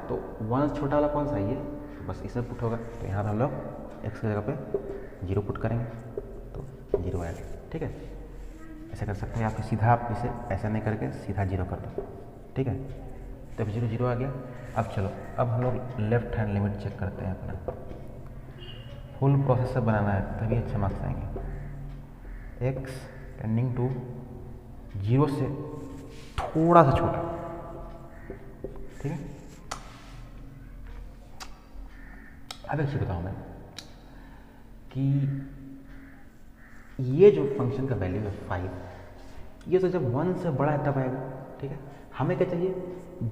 तो 1 से छोटा वाला कौन सा है, ये, तो बस इसमें पुट होगा। तो यहाँ पे हम लोग x की जगह पे 0 पुट करेंगे तो 0 आएगा, ठीक है। ऐसा कर सकते हैं, या फिर सीधा आप इसे ऐसा नहीं करके सीधा 0 कर दो, ठीक है। तो 0 आ गया। अब चलो, अब हम लोग लेफ्ट हैंड लिमिट चेक करते हैं अपना। फुल प्रोसेस से बनाना है तभी अच्छे मार्क्स आएंगे। x टेंडिंग टू 0 से थोड़ा सा छोटा, ठीक है। अब एक चीज़ बताऊँ मैं कि ये जो फंक्शन का वैल्यू है 5, ये तो जब 1 से बड़ा है तब आएगा, ठीक है। हमें क्या चाहिए,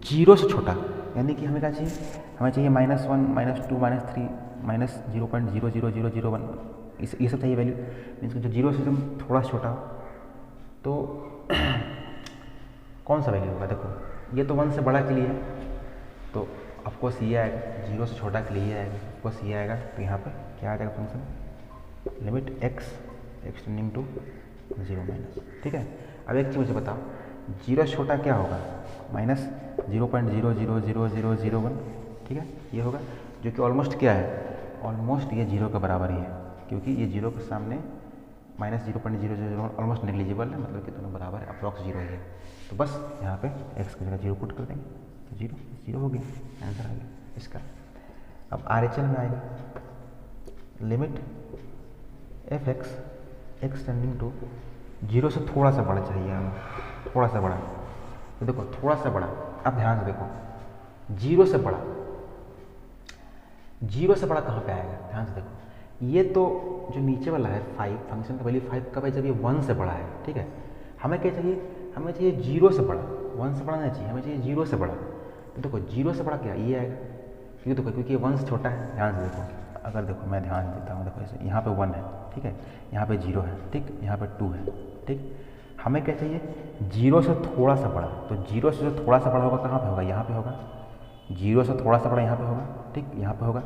0 से छोटा, यानी कि हमें क्या चाहिए, हमें चाहिए -1, -2, -3, -0.00001, ये सब चाहिए वैल्यू। मीन्स कि जो 0 से एकदम थोड़ा छोटा हो, तो कौन सा वैल्यू होगा, देखो ये तो 1 से बड़ा के लिए है, तो ऑफकोर्स ये आएगा, 0 से छोटा के लिए ये आएगा, ऑफकोर्स ये आएगा। तो यहाँ पे क्या आ जाएगा function, limit x tending to 0 ठीक है। अब एक चीज़ मुझे बताओ, 0 से छोटा क्या होगा, -0.0000001, ठीक है, ये होगा, जो कि ऑलमोस्ट क्या है, ऑलमोस्ट ये 0 के बराबर ही है, क्योंकि ये 0 के सामने -0.000 ऑलमोस्ट नेग्लिजिबल है, मतलब कि दोनों बराबर है, अप्रॉक्स 0 ही है। तो बस यहाँ पे x की जगह 0 पुट कर देंगे, तो 0 हो गया, आंसर आ गया इसका। अब RHL में आएगा, limit f(x) x tending to 0 से थोड़ा सा बड़ा चाहिए हमें, थोड़ा सा बड़ा। तो देखो थोड़ा सा बड़ा, अब ध्यान से देखो, 0 से बड़ा, 0 से बड़ा कहाँ पे आएगा, ध्यान से देखो, ये तो जो नीचे वाला है 5, फंक्शन का वैल्यू 5 कब है, जब ये 1 से बड़ा है, ठीक है। हमें क्या चाहिए, हमें चाहिए 0 से बड़ा, 1 से बड़ा नहीं चाहिए, हमें चाहिए 0 से बड़ा। तो देखो 0 से बड़ा क्या, ये आएगा, क्योंकि देखो क्योंकि ये 1 से छोटा है। ध्यान से देखो, अगर देखो मैं ध्यान देता हूँ, देखो ऐसे यहाँ पे 1 है, ठीक है, यहाँ पे 0 है, ठीक, यहाँ पे 2 है, ठीक। हमें क्या चाहिए, 0 से थोड़ा सा बड़ा, तो 0 से जो थोड़ा सा बड़ा होगा कहाँ पे होगा, यहाँ पे होगा, 0 से थोड़ा सा बड़ा यहाँ पे होगा, ठीक, यहाँ पे होगा।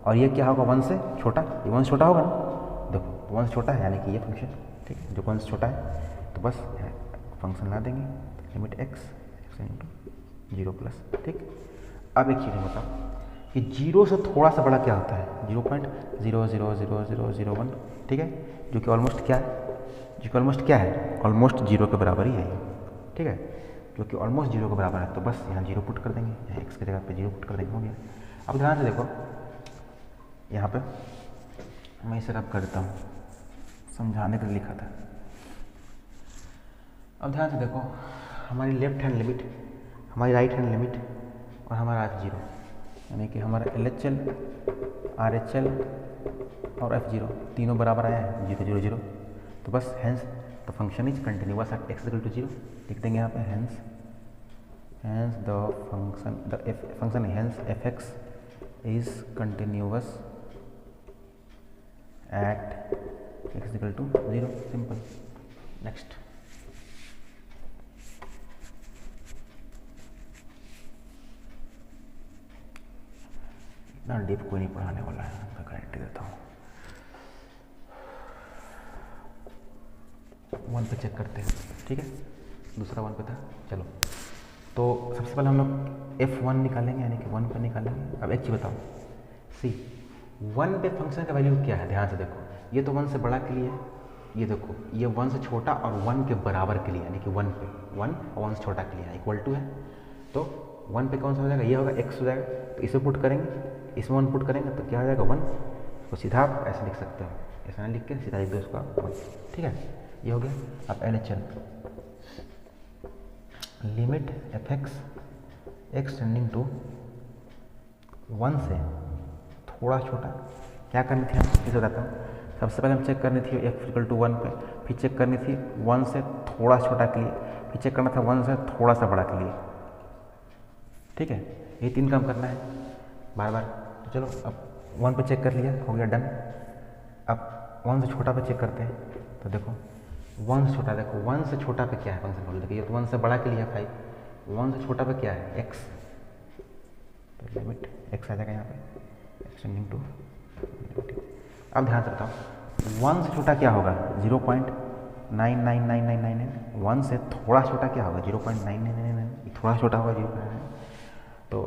और ये क्या होगा, 1 से छोटा, ये 1 से छोटा होगा ना, देखो तो 1 से छोटा है यानी कि ये फंक्शन, ठीक है, जो 1 से छोटा है तो बस फंक्शन ला देंगे लिमिट एक्स इंटू 0 प्लस, ठीक। अब एक चीज़ बताओ कि 0 से थोड़ा सा बड़ा क्या होता है, 0.0000001, ठीक है, जो कि ऑलमोस्ट क्या है, ऑलमोस्ट 0 के बराबर ही है ये, ठीक है, जो कि ऑलमोस्ट 0 के बराबर है। तो बस यहाँ 0 पुट कर देंगे, यहाँ एक्स की जगह पे 0 पुट कर देंगे, हो गया। अब ध्यान से देखो यहाँ पे मैं इसे रब कर देता हूँ, समझाने के लिए लिखा था। अब ध्यान से देखो हमारी लेफ्ट हैंड लिमिट, हमारी राइट हैंड लिमिट और हमारा F0, यानी कि हमारा LHL, RHL और F0 तीनों बराबर आया है 0 0 0। तो बस hence the function is continuous at x equal to 0, लिख देंगे यहाँ पे hence the function hence fx is continuous at x equal to 0, simple. Next, इतना डीप कोई नहीं पढ़ाने वाला है, मैं गारंटी देता हूँ। 1 पे चेक करते हैं, ठीक है, दूसरा 1 पे था। चलो तो सबसे पहले हम लोग F1 निकालेंगे, यानी कि 1 पे निकालेंगे। अब एक चीज़ बताओ, सी 1 पे फंक्शन का वैल्यू क्या है, ध्यान से देखो, ये तो 1 से बड़ा के लिए, ये देखो ये 1 से छोटा और 1 के बराबर के लिए, यानी कि 1 पे 1 और 1 से छोटा के लिए इक्वल टू है। तो 1 पे कौन सा हो जाएगा, ये होगा x हो जाएगा, तो इसे पुट करेंगे, इसमें 1 पुट करेंगे तो क्या हो जाएगा 1। तो सीधा आप ऐसे लिख सकते हो, ऐसा नहीं लिख के सीधा लिख दो इसका 1, ठीक है, ये हो गया। अब LHL limit fx x tending to 1 से थोड़ा छोटा, क्या करनी थी हम इसे बताता हूँ। सबसे पहले हम चेक करनी थी f इक्वल टू 1 पे, फिर चेक करनी थी 1 से थोड़ा छोटा के लिए, फिर चेक करना था 1 से थोड़ा सा बड़ा के लिए, ठीक है, ये 3 काम करना है बार बार। तो चलो अब 1 पे चेक कर लिया, हो गया डन। अब 1 से छोटा पे चेक करते हैं, तो देखो 1 से छोटा, देखो 1 से छोटा पे क्या है फंक्शन वैल्यू, देखिए ये तो 1 से बड़ा के लिए है 5, 1 से छोटा पे क्या है x, तो लिमिट x आ जाएगा यहाँ पे एक्सटेंडिंग टू। अब ध्यान से बताओ 1 से छोटा क्या होगा 0.999999, 1 से थोड़ा छोटा क्या होगा 0.9999, थोड़ा छोटा होगा 0.99, तो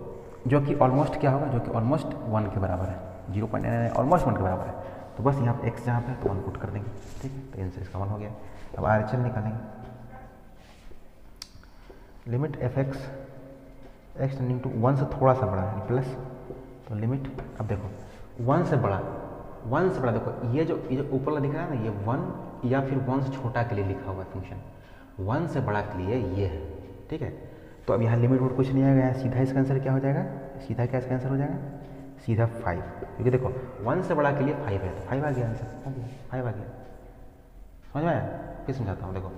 जो कि ऑलमोस्ट क्या होगा, जो कि ऑलमोस्ट 1 के बराबर है, 0.99 ऑलमोस्ट 1 के बराबर है। तो बस यहाँ पे x जहाँ पे है तो 1 पुट कर देंगे, ठीक है, तो आंसर इसका 1 हो गया। अब RHL निकालेंगे, limit fx x tending to 1 से थोड़ा सा बड़ा है प्लस, तो लिमिट, अब देखो 1 से बड़ा देखो ये जो ऊपर वाला दिख रहा है ना, ये 1 या फिर 1 से छोटा के लिए लिखा हुआ है फंक्शन, 1 से बड़ा के लिए ये है, ठीक है। तो अब यहाँ लिमिट वोट कुछ नहीं आएगा, सीधा इसका आंसर क्या हो जाएगा, सीधा क्या इसका आंसर हो जाएगा, सीधा 5, क्योंकि देखो 1 से बड़ा के लिए 5 है, तो 5 आ गया आंसर, हो गया 5 आ गया। समझ में आया, फिर समझाता हूँ। देखो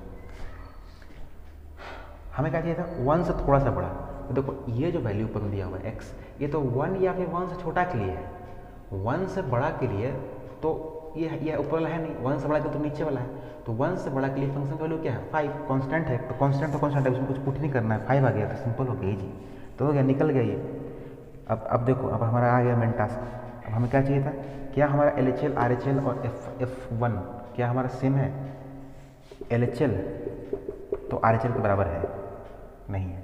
हमें क्या चाहिए था 1 से थोड़ा सा बड़ा, तो देखो ये जो वैल्यू ऊपर में दिया हुआ है x, ये तो 1 या फिर 1 से छोटा के लिए है, 1 से बड़ा के लिए तो ये ऊपर वाला है नहीं, 1 से बड़ा के तो नीचे वाला है, तो 1 से बड़ा के लिए फंक्शन वैल्यू क्या है 5, कांस्टेंट है, तो कांस्टेंट है, उसमें कुछ पुट नहीं करना है, 5 आ गया तो सिंपल हो गया जी, तो हो गया, निकल गया ये। अब देखो अब हमारा आ गया मेन टास्क। अब हमें क्या चाहिए था, क्या हमारा LHL RHL और F1 क्या हमारा सेम है, LHL तो RHL के बराबर है, नहीं है,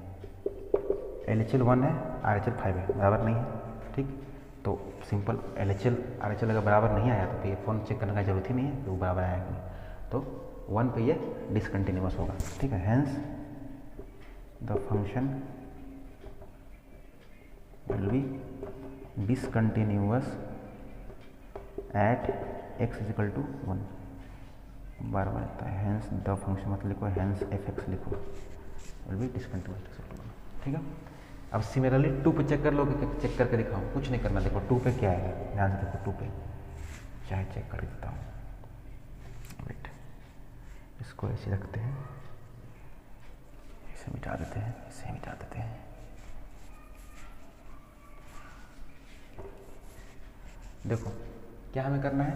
LHL 1 है RHL 5 है, बराबर नहीं है, ठीक। तो सिंपल LHL RHL अगर बराबर नहीं आया तो फिर F1 चेक करने का जरूरत ही नहीं है, तो बराबर आया कि नहीं, तो 1 पे ये डिसकंटिन्यूअस होगा, ठीक है। Hence the function will be discontinuous at x is equal to 1, बार बार आता है, हैंस द फंक्शन मतलब लिखो, हैंस fx लिखो, will be discontinuous, ठीक है। अब सिमिलरली 2 पे चेक कर लो, चेक करके दिखाओ, कुछ नहीं करना, देखो 2 पे क्या आएगा, ध्यान से देखो 2 पे, चाहे चेक कर देता हूँ, वेट, इसको ऐसे रखते हैं, इसे मिटा देते हैं, इसे मिटा देते हैं, देखो क्या हमें करना है,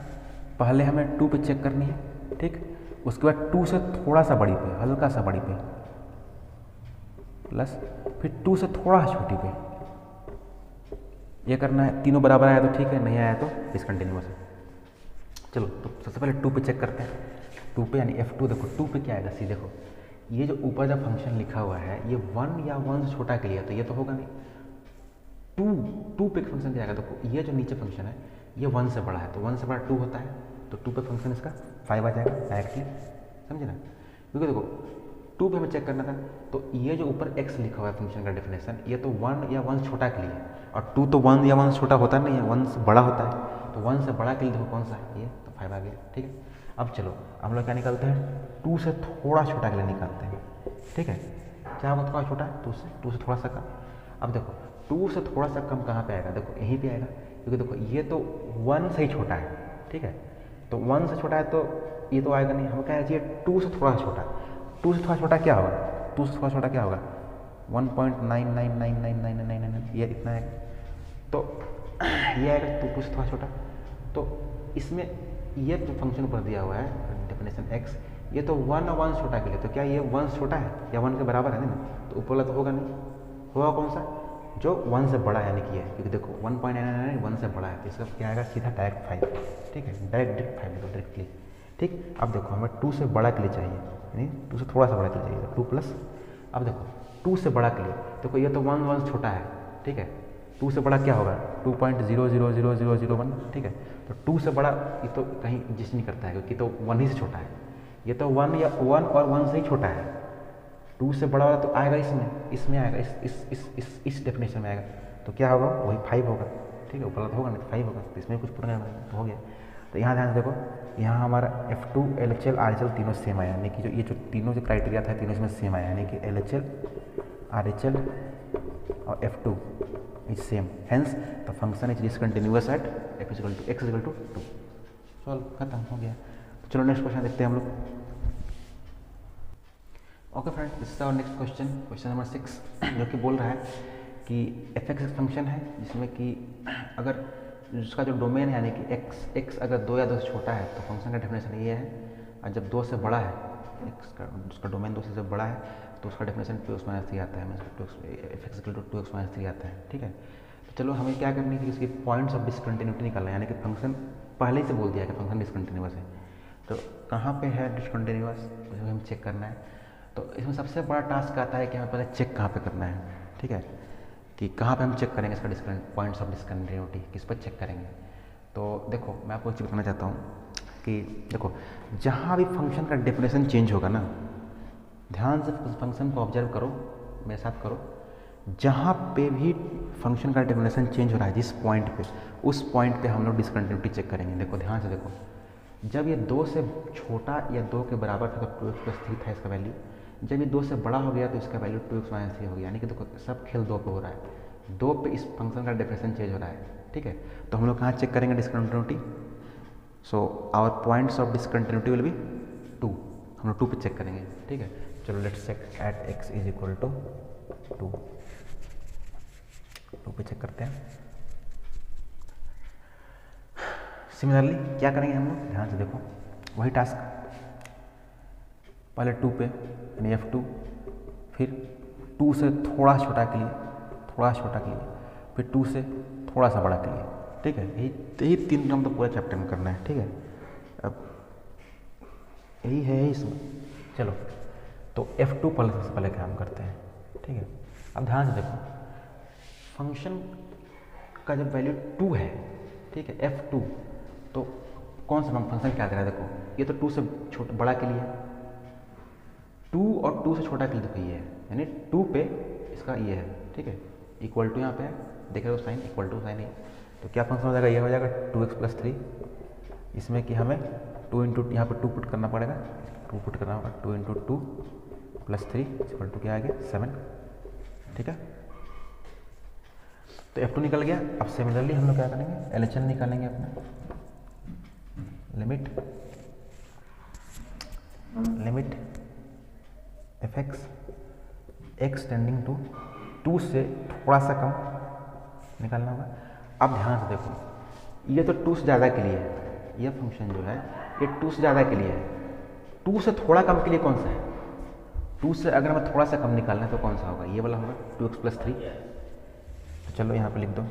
पहले हमें 2 पे चेक करनी है, ठीक, उसके बाद 2 से थोड़ा सा बड़ी पे, हल्का सा बड़ी पे, प्लस फिर 2 से थोड़ा छोटी पे, ये करना है। तीनों बराबर आया तो ठीक है, नहीं आया तो डिसकंटिन्यूअस है। चलो तो सबसे पहले 2 पे चेक करते हैं। 2 पे यानी F2 देखो 2 पे क्या आएगा, सी देखो ये जो ऊपर जब फंक्शन लिखा हुआ है ये 1 या 1 से छोटा के लिए है, तो ये तो होगा नहीं। 2 पे फंक्शन क्या आएगा, देखो ये जो नीचे फंक्शन है ये 1 से बड़ा है, तो 1 से बड़ा 2 होता है, तो 2 पे फंक्शन इसका 5 आ जाएगा डायरेक्टली, समझे ना। क्योंकि देखो 2 पे हमें चेक करना था, तो ये जो ऊपर x लिखा हुआ है फंक्शन का डेफिनेशन, ये तो 1 या 1 से छोटा के लिए है, और 2 तो 1 या 1 से छोटा होता नहीं है, 1 से बड़ा होता है, तो 1 से बड़ा के लिए देखो कौन सा है, ये तो 5 आ गया, ठीक है। अब चलो हम लोग क्या निकालते हैं, 2 से थोड़ा छोटा के लिए निकालते हैं, ठीक है। क्या होगा थोड़ा छोटा, 2 से थोड़ा सा कम। अब देखो 2 से थोड़ा सा कम कहाँ पे आएगा, देखो यहीं पे आएगा, क्योंकि देखो ये तो 1 से ही छोटा है, ठीक है। तो 1 से छोटा है तो ये तो आएगा नहीं, हमें क्या चाहिए 2 से थोड़ा सा छोटा। 2 से थोड़ा छोटा क्या होगा, 2 से थोड़ा छोटा क्या होगा 1.999999, ये इतना है, तो ये आएगा 2 से थोड़ा छोटा। तो इसमें ये जो फंक्शन ऊपर दिया हुआ है डेफिनेशन x, ये तो 1 और 1 से छोटा के लिए, तो क्या ये 1 से छोटा है या 1 के बराबर है ना, तो ऊपर वाला तो होगा नहीं, होगा कौन सा जो 1 से बड़ा है, यानी कि है, क्योंकि देखो 1.99 1 से बड़ा है, तो इसका क्या आएगा सीधा डायरेक्ट 5, ठीक है, डायरेक्ट 5 देखो डायरेक्टली, ठीक। अब देखो हमें 2 से बड़ा के लिए चाहिए, यानी 2 से थोड़ा सा बड़ा के लिए चाहिए, 2 प्लस। अब देखो 2 से बड़ा के लिए देखो ये तो 1 से छोटा है, ठीक है, 2 से बड़ा क्या होगा 2.000001, ठीक है। तो 2 से बड़ा ये तो कहीं एग्जिस्ट नहीं करता है, क्योंकि तो 1 ही से छोटा है, ये तो 1 या 1 और 1 से ही छोटा है। 2 से बड़ा वाला तो आएगा इसमें आएगा, इस डेफिनेशन में आएगा, तो क्या होगा वही 5 होगा, ठीक है, ऊपर वाला तो होगा नहीं तो 5 होगा, तो इसमें कुछ पूरा तो हो गया। तो यहाँ ध्यान से देखो, यहाँ हमारा F2 LHL RHL तीनों सेम आया, यानी कि जो ये जो तीनों जो क्राइटेरिया था तीनों इसमें सेम आया, यानी कि LHL RHL और F2 is same, hence the function is discontinuous at f = x = 2। Solve खत्म हो गया। तो चलो नेक्स्ट क्वेश्चन देखते हैं हम लोग। Okay friend, this is our next question, question number 6, जो कि बोल रहा है कि f(x) एक फंक्शन है जिसमें कि अगर उसका जो डोमेन है यानी कि x अगर 2 या 2 से छोटा है तो फंक्शन का डेफिनेशन ये है, और जब 2 से बड़ा है x का, उसका डोमेन 2 से जब बड़ा है तो उसका डेफिनेशन 2x-3 आता है, f(x) = 2x-3 आता है, ठीक है। तो चलो हमें क्या करनी है कि इसकी पॉइंट्स ऑफ डिसकंटिन्यूटी निकालना है, यानी कि फंक्शन पहले ही से बोल दिया है कि फंक्शन डिसकंटिन्यूअस है, तो कहाँ पे है डिसकंटिन्यूअस उसे हम चेक करना है। तो इसमें सबसे बड़ा टास्क आता है कि हमें पहले चेक कहाँ पे करना है, ठीक है, कि कहाँ पे हम चेक करेंगे इसका पॉइंट्स ऑफ डिसकंटिन्यूटी, किस पर चेक करेंगे। तो देखो मैं आपको एक चीज़ बताना चाहता हूँ कि देखो जहाँ भी फंक्शन का डेफिनेशन चेंज होगा ना, ध्यान से फंक्शन को ऑब्जर्व करो, मेरे साथ करो, जहाँ पे भी फंक्शन का डेफिनेशन चेंज हो रहा है जिस पॉइंट पे, उस पॉइंट पे हम लोग डिसकंटिन्यूटी चेक करेंगे। देखो ध्यान से देखो, जब ये 2 से छोटा या 2 के बराबर था तो 2x+3 था इसका वैल्यू, जब ये 2 से बड़ा हो गया तो इसका वैल्यू 2x-3 हो गया, यानी कि देखो सब खेल 2 पे हो रहा है, 2 पे इस फंक्शन का डेफिनेशन चेंज हो रहा है, ठीक है। तो हम लोग कहाँ चेक करेंगे discontinuity, so our points of discontinuity will be 2, हम लोग 2 पे चेक करेंगे, ठीक है। चलो लेट्स चेक एट x = 2 पे चेक करते हैं। सिमिलरली क्या करेंगे हम लोग, ध्यान से देखो वही टास्क, पहले 2 पे यानी F2, फिर 2 से थोड़ा छोटा के लिए, फिर 2 से थोड़ा सा बड़ा के लिए, ठीक है। यही 3 काम तो पूरा चैप्टर में करना है, ठीक है। अब यही है इसमें, चलो तो F2 पहले सबसे पहले काम करते हैं, ठीक है। अब ध्यान से देखो फंक्शन का जब वैल्यू 2 है, ठीक है, F2, तो कौन सा फंक्शन क्या दे रहा है, देखो ये तो 2 से बड़ा के लिए, 2 और 2 से छोटा के लिए देखो ये है, यानी 2 पे इसका ये है, ठीक है, इक्वल टू यहाँ पे है, देख रहे हो साइन, इक्वल टू साइन है, तो क्या फंक्शन हो जाएगा, ये हो जाएगा 2x+3, इसमें कि हमें 2 इंटू यहाँ पर 2 पुट करना पड़ेगा, 2 पुट करना होगा, 2 × 2 + 3 = क्या आ गया 7, ठीक है। तो F2 निकल गया। अब सिमिलरली हम लोग क्या करेंगे, LHL निकालेंगे अपना, limit f(x) x tending to 2 से थोड़ा सा कम निकालना होगा। अब ध्यान से देखो, ये तो 2 से ज़्यादा के लिए है, ये फंक्शन जो है ये 2 से ज़्यादा के लिए है, 2 से थोड़ा कम के लिए कौन सा है, 2 से अगर हमें थोड़ा सा कम निकालना है तो कौन सा होगा, ये वाला होगा 2x+3। तो चलो यहाँ पे लिख दो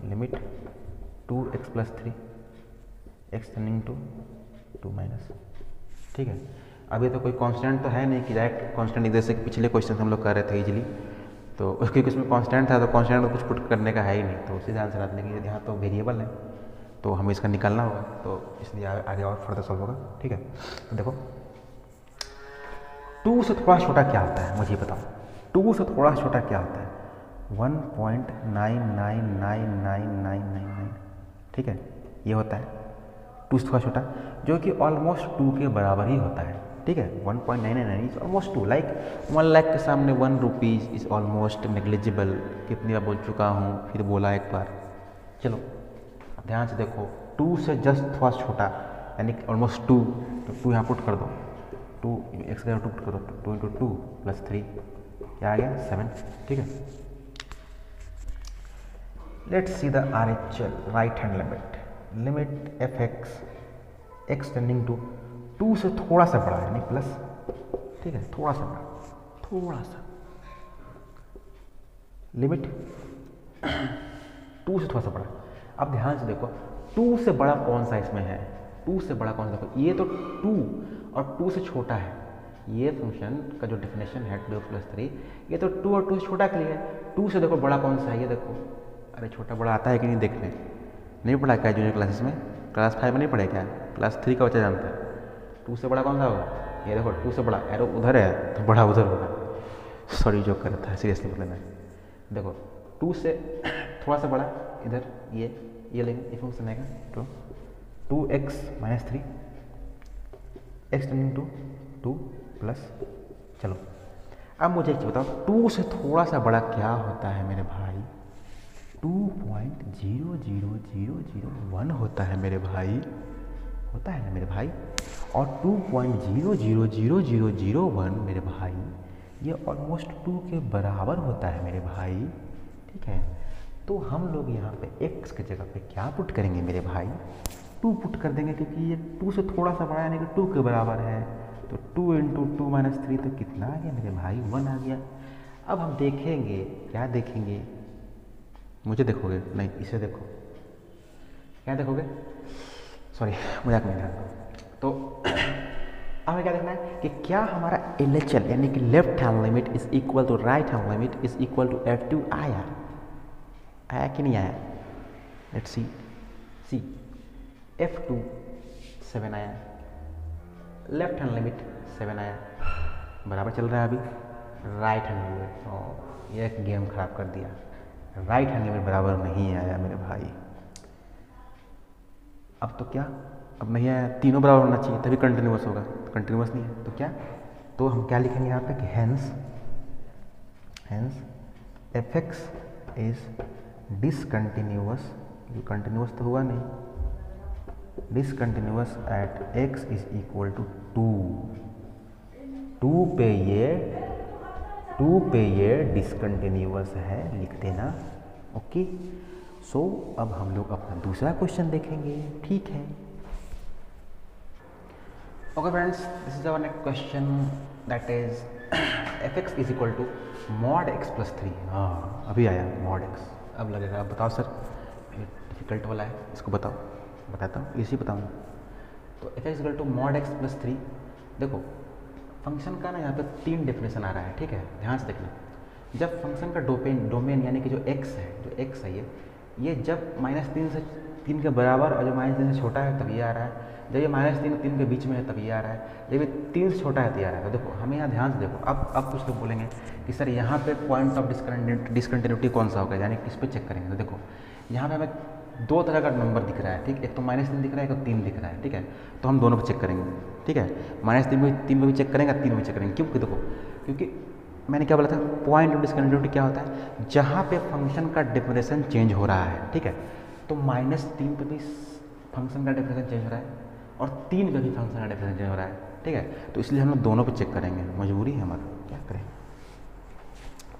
limit 2x+3 X tending to 2 minus, ठीक है। अभी तो कोई कांस्टेंट तो है नहीं कि डायरेक्ट कांस्टेंट, जैसे पिछले क्वेश्चन हम लोग कर रहे थे इजीली, तो उसके उसमें कांस्टेंट था तो कांस्टेंट में कुछ पुट करने का है ही नहीं, तो उसी से आंसर आता। लेकिन यहाँ तो वेरिएबल है तो हमें इसका निकालना होगा, तो इसलिए आगे और फर्दर सॉल्व होगा, ठीक है। तो देखो 2 से थोड़ा छोटा क्या होता है मुझे बताओ, 2 से थोड़ा छोटा क्या होता है? 1.999999, ठीक है, ये होता है 2 से थोड़ा छोटा, जो कि ऑलमोस्ट 2 के बराबर ही होता है, ठीक है। 1.999 इज ऑलमोस्ट 2, लाइक 1 लाख के सामने 1 रुपीज़ इज ऑलमोस्ट नेग्लिजिबल। कितनी बार बोल चुका हूँ, फिर बोला एक बार। चलो ध्यान से देखो, 2 से जस्ट थोड़ा छोटा यानी ऑलमोस्ट 2, तो 2 यहाँ पुट कर दो, 2 एक्स का 2 पुट करो, 2 इंटू 2 प्लस 3 क्या आ गया 7, ठीक है। Let's see the RHL right hand limit F X tending to 2 से थोड़ा सा बड़ा यानी प्लस, ठीक है, थोड़ा सा बड़ा, थोड़ा सा लिमिट 2 से थोड़ा सा बड़ा। अब ध्यान से देखो 2 से बड़ा कौन सा इसमें है, 2 से बड़ा कौन सा, देखो ये तो 2 और 2 से छोटा है। ये फंक्शन का जो डेफिनेशन है 2 प्लस 3, ये तो 2 और 2 से छोटा के लिए है। 2 से देखो बड़ा कौन सा है, ये देखो, अरे छोटा बड़ा आता है कि नहीं देख लें, नहीं पढ़ा क्या जूनियर क्लासेस में, क्लास 5 में नहीं पढ़े क्या, क्लास 3 का बच्चा जानता है 2 से बड़ा कौन सा होगा। ये देखो 2 से बड़ा एरो उधर है तो बड़ा उधर होगा, सॉरी जो कर रहा था, सीरियसली मतलब है। देखो 2 से थोड़ा सा बड़ा इधर ये लेंगे, ये फंक्शन आएगा तो 2x minus 3 X tending to 2 plus. चलो अब मुझे एक चीज़ बताओ, 2 से थोड़ा सा बड़ा क्या होता है मेरे भाई, 2.00001 होता है मेरे भाई, होता है ना मेरे भाई। और 2.0000001 मेरे भाई ये ऑलमोस्ट 2 के बराबर होता है मेरे भाई, ठीक है। तो हम लोग यहाँ पे x की जगह पे क्या पुट करेंगे मेरे भाई, 2 पुट कर देंगे, क्योंकि ये 2 से थोड़ा सा बड़ा यानी कि 2 के बराबर है। तो 2 इंटू 2 माइनस 3 तो कितना आ गया मेरे भाई, 1 आ गया। अब हम देखेंगे, क्या देखेंगे, मुझे देखोगे नहीं, इसे देखो, क्या देखोगे, सॉरी मजाक नहीं था। तो हमें क्या देखना है कि क्या हमारा LHL यानी कि left hand limit is equal to right hand limit is equal to F2 आया कि नहीं आया। लेट्स सी F2 7 आया, लेफ्ट हैंड लिमिट 7 आया, बराबर चल रहा है अभी राइट हैंड लिमिट। ये एक गेम खराब कर दिया, राइट हैंड लिमिट बराबर नहीं आया मेरे भाई। अब तो क्या, अब नहीं आया, तीनों बराबर होना चाहिए तभी कंटिन्यूअस होगा, कंटिन्यूअस नहीं है तो क्या, तो हम क्या लिखेंगे यहाँ पे कि hence fx is discontinuous, continuous तो हुआ नहीं, discontinuous at x is equal to 2 पे ये डिसकंटिन्यूअस है, लिख देना, ओके। सो अब हम लोग अपना दूसरा क्वेश्चन देखेंगे, ठीक है। Okay friends, this is our next question that is fx is equal to mod x plus 3। हाँ अभी आया मॉड x, अब लगेगा, अब बताओ सर ये डिफिकल्ट वाला है, इसको बताओ, बताता हूँ, इसी बताऊँगा। तो fx is equal to mod x plus 3, देखो फंक्शन का ना यहाँ पे 3 डेफिनेशन आ रहा है, ठीक है, ध्यान से देखना। जब फंक्शन का डोमेन यानी कि जो x है ये जब -3 से 3 के बराबर और जो -3 से छोटा है तब ये आ रहा है, जब ये -3 और 3 के बीच में है तब ये आ रहा है, जब ये 3 से छोटा है तो ये आ रहा है। तो देखो हमें यहाँ ध्यान से देखो, अब कुछ लोग बोलेंगे कि सर यहाँ पे पॉइंट ऑफ डिसकंटिन्यूटी कौन सा होगा, यानी किस पे चेक करेंगे। तो देखो यहाँ पे हमें 2 तरह का नंबर दिख रहा है, ठीक, एक तो -3 दिख रहा है, एक तो 3 दिख रहा है, ठीक है। तो हम दोनों पे चेक करेंगे, ठीक है, -3 में भी चेक करेंगे, 3 में भी चेक करेंगे। क्योंकि देखो, क्योंकि मैंने क्या बोला था, पॉइंट ऑफ डिसकंटिन्यूटी क्या होता है, जहाँ पे फंक्शन का डेफिनेशन चेंज हो रहा है, ठीक है। तो -3 पे भी फंक्शन का डेफिनेशन चेंज हो रहा है और 3 पे भी फंक्शन का डेफिनेशन चेंज हो रहा है, ठीक है। तो इसलिए हम लोग दोनों पे चेक करेंगे, मजबूरी है हमारा, क्या करें।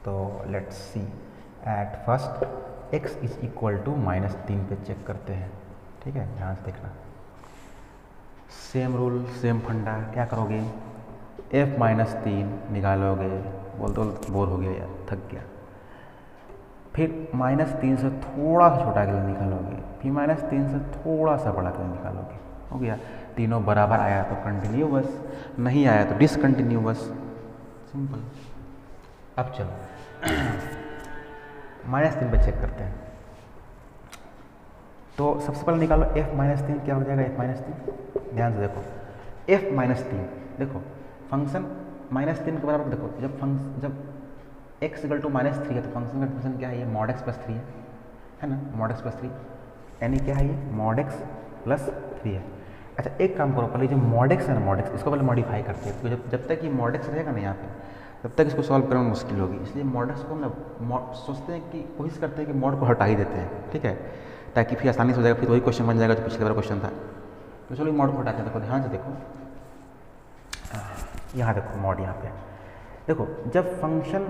तो let's see at first x is equal to -3 पे चेक करते हैं, ठीक है, ध्यान से देखना। सेम रूल सेम फंडा, क्या करोगे, f-3 निकालोगे, बोल तो बोर हो गया यार, थक गया। फिर -3 से थोड़ा सा छोटा के लिए निकालोगे, फिर -3 से थोड़ा सा बड़ा के लिए निकालोगे। हो गया, तीनों बराबर आया तो कंटिन्यूअस, नहीं आया तो डिसकंटिन्यूअस, सिंपल। अब चलो -3 पे चेक करते हैं। तो सबसे पहले निकालो f-3 क्या हो जाएगा। f-3 ध्यान से देखो, f-3 देखो फंक्शन -3 के बराबर। देखो जब x = -3 है तो फंक्शन का डिफरेंस क्या है, ये mod x + 3 है ना, mod x + 3 यानी क्या है, ये mod x + 3 है। अच्छा एक काम करो, पहले जो mod x है ना, mod x इसको पहले मॉडिफाई करते हैं, क्योंकि जब तक ये mod x रहेगा ना यहाँ पे, तब तक इसको सॉल्व करना मुश्किल होगी। इसलिए mod x को हम ना सोचते हैं कि कोशिश करते हैं कि mod को हटा ही देते हैं, ठीक है, ताकि फिर आसानी से हो जाएगा, फिर वही क्वेश्चन बन जाएगा जो पिछले बार क्वेश्चन था। तो चलो mod को हटाते हैं। देखो ध्यान से देखो, यहाँ देखो mod, यहाँ पे देखो जब फंक्शन